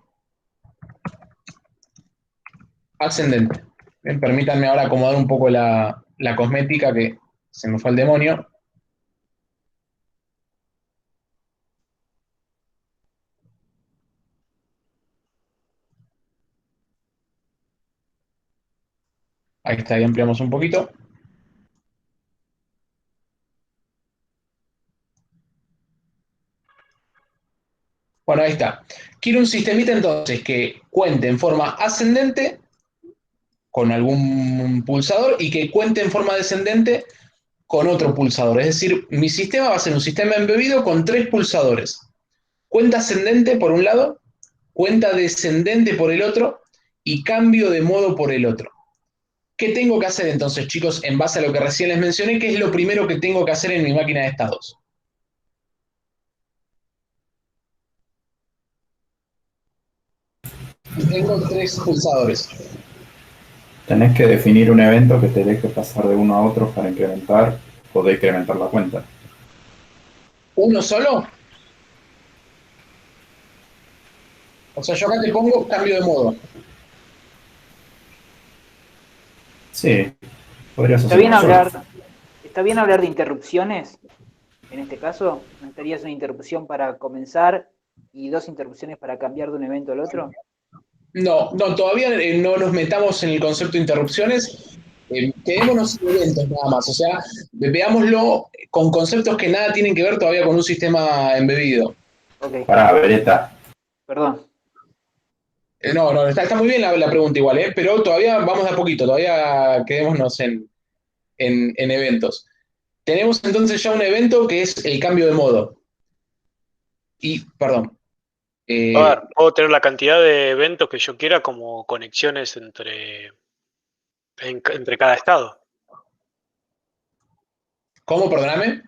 ascendente. Bien, permítanme ahora acomodar un poco la cosmética que se me fue el demonio. Ahí está, ahí ampliamos un poquito. Bueno, ahí está. Quiero un sistemita entonces que cuente en forma ascendente con algún pulsador y que cuente en forma descendente con otro pulsador. Es decir, mi sistema va a ser un sistema embebido con 3 pulsadores. Cuenta ascendente por un lado, cuenta descendente por el otro y cambio de modo por el otro. ¿Qué tengo que hacer entonces, chicos, en base a lo que recién les mencioné? ¿Qué es lo primero que tengo que hacer en mi máquina de estados? Tengo 3 pulsadores. Tenés que definir un evento que te deje pasar de uno a otro para incrementar o decrementar la cuenta. ¿Uno solo? O sea, yo acá te pongo cambio de modo. Sí, podrías ¿Está hacer bien uno solo. hablar de interrupciones? En este caso, ¿necesitarías una interrupción para comenzar y 2 interrupciones para cambiar de un evento al otro? No, todavía no nos metamos en el concepto de interrupciones. Quedémonos en eventos nada más. O sea, veámoslo con conceptos que nada tienen que ver todavía con un sistema embebido. Ok. Pará, Beretta. Perdón. No, está muy bien la pregunta igual, pero todavía vamos de a poquito, todavía quedémonos en eventos. Tenemos entonces ya un evento que es el cambio de modo. Y, perdón. A ver, puedo tener la cantidad de eventos que yo quiera como conexiones entre cada estado. ¿Cómo, perdóname?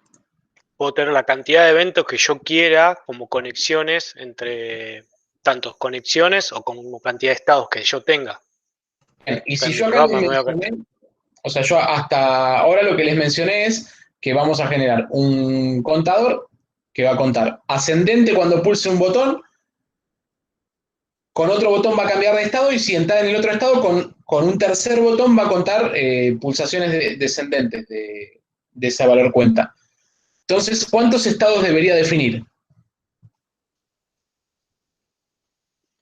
Puedo tener la cantidad de eventos que yo quiera como conexiones entre tantos conexiones o como cantidad de estados que yo tenga. Y si En mi yo acá programa les mencioné, o sea, yo hasta ahora lo que les mencioné es que vamos a generar un contador que va a contar ascendente cuando pulse un botón, con otro botón va a cambiar de estado y si entra en el otro estado, con un tercer botón va a contar pulsaciones descendentes de ese valor cuenta. Entonces, ¿cuántos estados debería definir?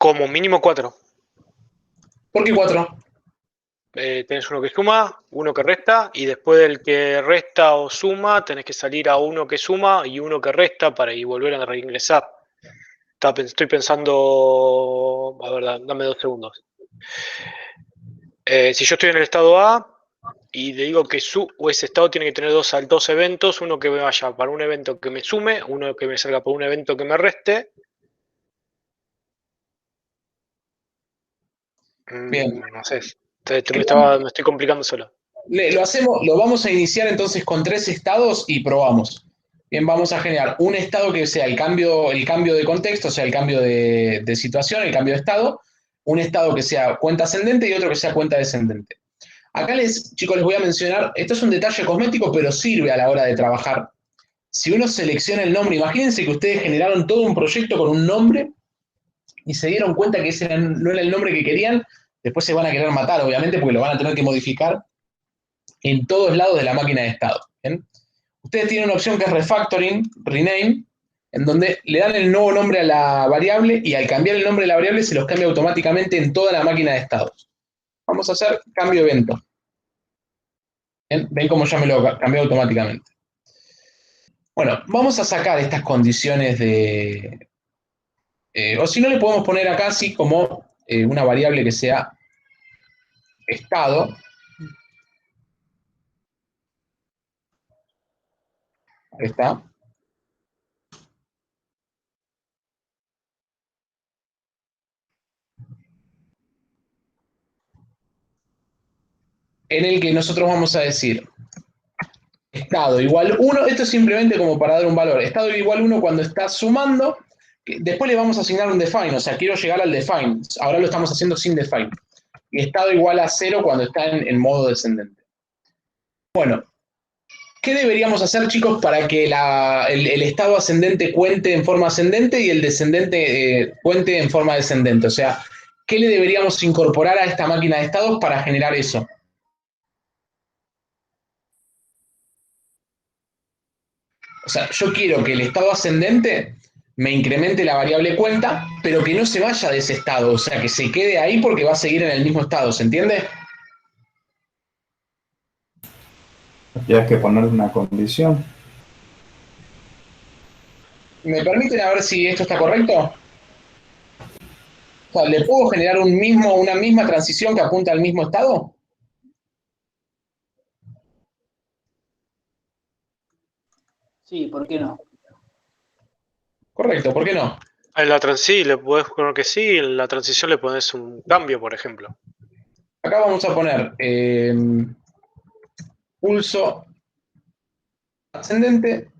como mínimo 4. ¿Por qué 4? Tenés uno que suma, uno que resta, y después del que resta o suma, tenés que salir a uno que suma y uno que resta para ir volver a reingresar. Estoy pensando. A ver, dame 2 segundos. Si yo estoy en el estado A y le digo que ese estado tiene que tener dos eventos, uno que me vaya para un evento que me sume, uno que me salga por un evento que me reste. Bien. No sé. Me estoy complicando solo. Lo vamos a iniciar entonces con 3 estados y probamos. Bien, vamos a generar un estado que sea el cambio de contexto, o sea, el cambio de situación, el cambio de estado, un estado que sea cuenta ascendente y otro que sea cuenta descendente. Acá chicos, les voy a mencionar, esto es un detalle cosmético, pero sirve a la hora de trabajar. Si uno selecciona el nombre, imagínense que ustedes generaron todo un proyecto con un nombre y se dieron cuenta que ese no era el nombre que querían, después se van a querer matar, obviamente, porque lo van a tener que modificar en todos lados de la máquina de estado. ¿Bien? Ustedes tienen una opción que es refactoring, rename, en donde le dan el nuevo nombre a la variable y al cambiar el nombre de la variable se los cambia automáticamente en toda la máquina de estados. Vamos a hacer cambio de evento. ¿Bien? Ven cómo ya me lo cambió automáticamente. Bueno, vamos a sacar estas condiciones de... o si no, le podemos poner acá así como una variable que sea estado. Ahí está. En el que nosotros vamos a decir estado igual 1, esto es simplemente como para dar un valor, estado igual 1 cuando está sumando, después le vamos a asignar un define, o sea, quiero llegar al define, ahora lo estamos haciendo sin define, y estado igual a 0 cuando está en modo descendente. Bueno, ¿qué deberíamos hacer, chicos, para que el estado ascendente cuente en forma ascendente y el descendente cuente en forma descendente? O sea, ¿qué le deberíamos incorporar a esta máquina de estados para generar eso? O sea, yo quiero que el estado ascendente me incremente la variable cuenta, pero que no se vaya de ese estado, o sea, que se quede ahí porque va a seguir en el mismo estado, ¿se entiende? Tienes que poner una condición. ¿Me permiten a ver si esto está correcto? O sea, ¿le puedo generar una misma transición que apunta al mismo estado? Sí, ¿por qué no? Correcto, ¿por qué no? En la sí, le podés poner que sí, en la transición le pones un cambio, por ejemplo. Acá vamos a poner pulso ascendente.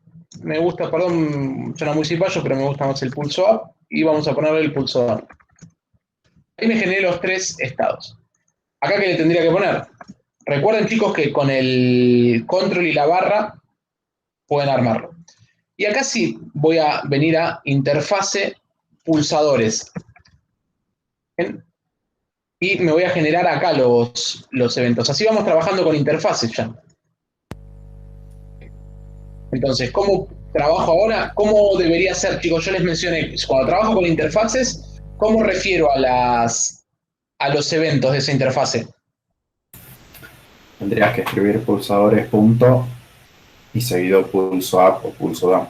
Me gusta, perdón, suena muy cipayo, pero me gusta más el pulso up. Y vamos a ponerle el pulso down. Ahí me generé los 3 estados. Acá, ¿qué le tendría que poner? Recuerden, chicos, que con el control y la barra pueden armarlo. Y acá sí voy a venir a interfase pulsadores. ¿Bien? Y me voy a generar acá los eventos. Así vamos trabajando con interfaces ya. Entonces, ¿cómo trabajo ahora? ¿Cómo debería ser, chicos? Yo les mencioné, cuando trabajo con interfaces, ¿cómo refiero a los eventos de esa interfase? Tendrías que escribir pulsadores punto y seguido pulso up o pulso down.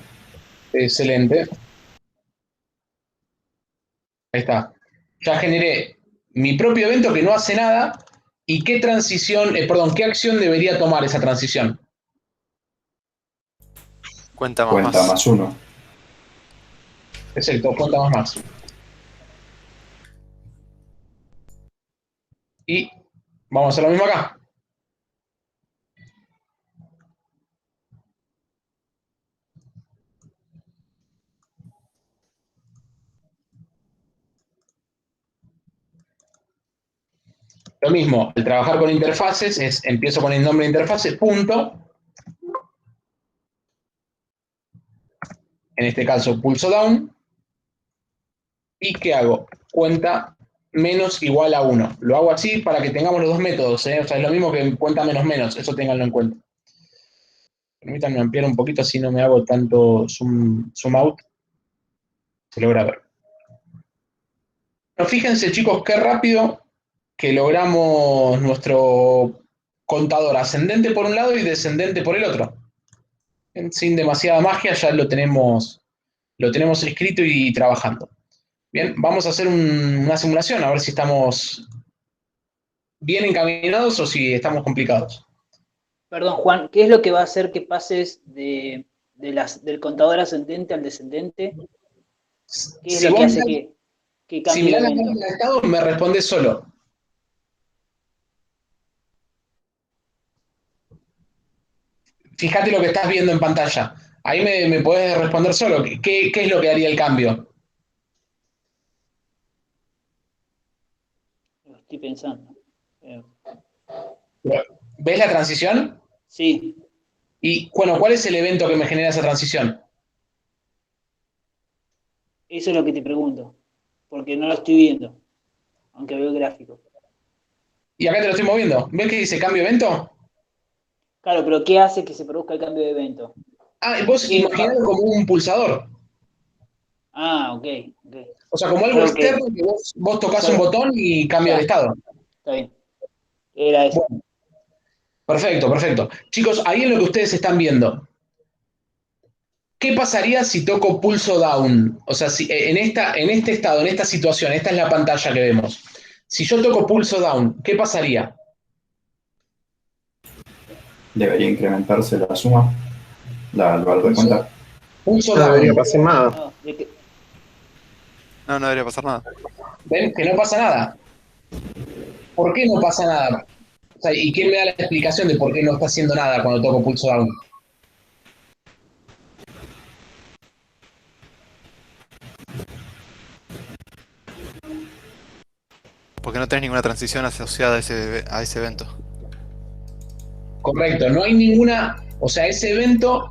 Excelente. Ahí está. Ya generé mi propio evento que no hace nada. ¿Y qué qué acción debería tomar esa transición? Cuenta más 1. Exacto, cuenta más. Y vamos a hacer lo mismo acá. Lo mismo, al trabajar con interfaces, empiezo con el nombre de interfase, punto. En este caso, pulso down. ¿Y qué hago? Cuenta menos igual a 1. Lo hago así para que tengamos los dos métodos, ¿eh? O sea, es lo mismo que cuenta menos menos, eso ténganlo en cuenta. Permítanme ampliar un poquito, así no me hago tanto zoom out. Se logra ver. Pero fíjense, chicos, qué rápido que logramos nuestro contador ascendente por un lado y descendente por el otro. Sin demasiada magia ya lo tenemos escrito y trabajando. Bien, vamos a hacer una simulación a ver si estamos bien encaminados o si estamos complicados. Perdón, Juan, ¿qué es lo que va a hacer que pases del contador ascendente al descendente? ¿Qué es Si lo que vos hace que si cambie el mirás la evento? máquina de estado, me respondés solo. Fíjate lo que estás viendo en pantalla. Ahí me podés responder solo. ¿Qué es lo que haría el cambio? Lo estoy pensando. ¿Ves la transición? Sí, Y bueno, ¿cuál es el evento que me genera esa transición? eso es lo que te pregunto. Porque no lo estoy viendo, aunque veo el gráfico. Y acá te lo estoy moviendo. ¿Ves que dice cambio evento? Claro, pero ¿qué hace que se produzca el cambio de evento? Ah, vos ¿Qué imaginalo como un pulsador. Ah, ok, ok. O sea, como Es algo algo que... externo que vos tocas un Claro, botón y cambia el ya, estado. está bien. Era eso. Bueno, perfecto, perfecto. Chicos, ahí en lo que ustedes están viendo, ¿qué pasaría si toco pulso down? O sea, si en este estado, en esta situación, esta es la pantalla que vemos. Si yo toco pulso down, ¿qué pasaría? Debería incrementarse la suma, el valor de Pulso, cuenta. pulso No debería down. pasar nada. No, No, no debería pasar nada. ¿Ven? Que no pasa nada. ¿Por qué no pasa nada? O sea, ¿y quién me da la explicación de por qué no está haciendo nada cuando toco pulso down? Porque no tenés ninguna transición asociada a ese evento. Correcto, no hay ninguna, o sea, ese evento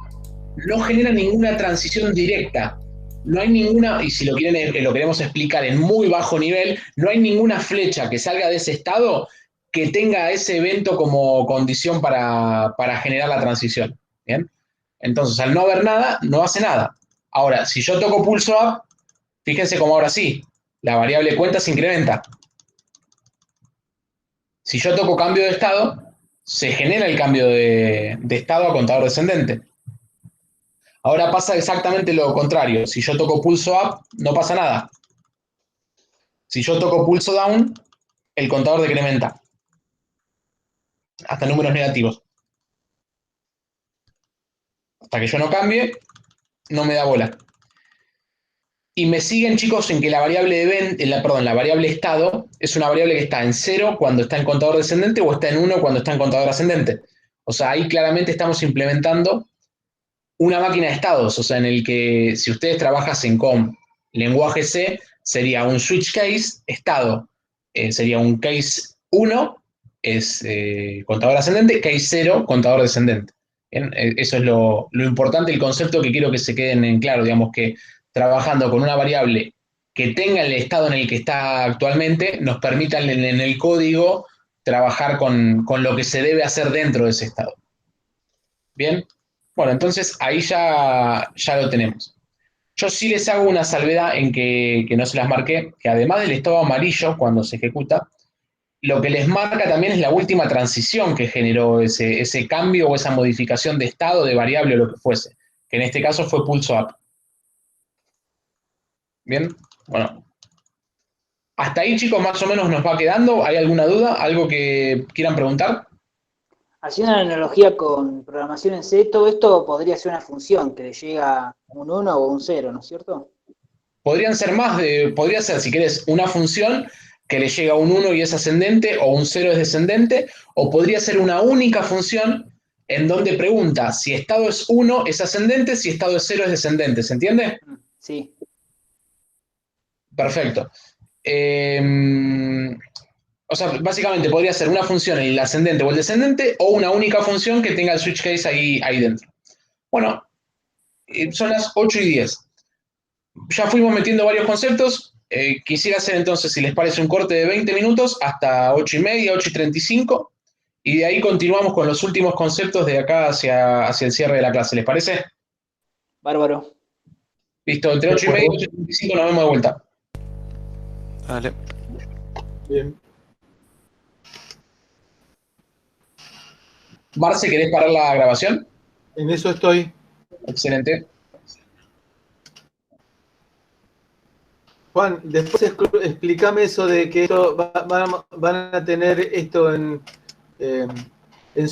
no genera ninguna transición directa. No hay ninguna, y si lo lo queremos explicar en muy bajo nivel, no hay ninguna flecha que salga de ese estado que tenga ese evento como condición para generar la transición. ¿Bien? Entonces, al no haber nada, no hace nada. Ahora, si yo toco pulso up, fíjense cómo ahora sí, la variable cuenta se incrementa. Si yo toco cambio de estado, se genera el cambio de estado a contador descendente. Ahora pasa exactamente lo contrario. Si yo toco pulso up, no pasa nada. Si yo toco pulso down, el contador decrementa. Hasta números negativos. Hasta que yo no cambie, no me da bola. Y me siguen, chicos, en que la variable la variable estado es una variable que está en 0 cuando está en contador descendente o está en 1 cuando está en contador ascendente. O sea, ahí claramente estamos implementando una máquina de estados, o sea, en el que si ustedes trabajasen con lenguaje C, sería un switch case estado, sería un case 1, es contador ascendente, case 0, contador descendente. ¿Bien? Eso es lo importante, el concepto que quiero que se queden en claro, digamos que trabajando con una variable que tenga el estado en el que está actualmente, nos permita en el código trabajar con lo que se debe hacer dentro de ese estado. Bien, bueno, entonces ahí ya lo tenemos. Yo sí les hago una salvedad en que no se las marqué, que además del estado amarillo cuando se ejecuta, lo que les marca también es la última transición que generó ese cambio o esa modificación de estado, de variable o lo que fuese, que en este caso fue pulso up. Bien, bueno. Hasta ahí, chicos, más o menos nos va quedando. ¿Hay alguna duda? ¿Algo que quieran preguntar? Haciendo una analogía con programación en C, todo esto podría ser una función que le llega un 1 o un 0, ¿no es cierto? Podría ser, si querés, una función que le llega un 1 y es ascendente, o un 0 es descendente, o podría ser una única función en donde pregunta si estado es 1 es ascendente, si estado es 0 es descendente. ¿Se entiende? Sí. Perfecto. O sea, básicamente podría ser una función el ascendente o el descendente, o una única función que tenga el switch case ahí dentro. Bueno, son las 8:10. Ya fuimos metiendo varios conceptos. Quisiera hacer entonces, si les parece, un corte de 20 minutos hasta 8:30, 8:35, y de ahí continuamos con los últimos conceptos de acá hacia el cierre de la clase. ¿Les parece? Bárbaro. Listo, entre 8:30 y 8:35 nos vemos de vuelta. Dale. Bien. Marce, ¿querés parar la grabación? En eso estoy. Excelente. Juan, después explícame eso de que esto van a tener esto en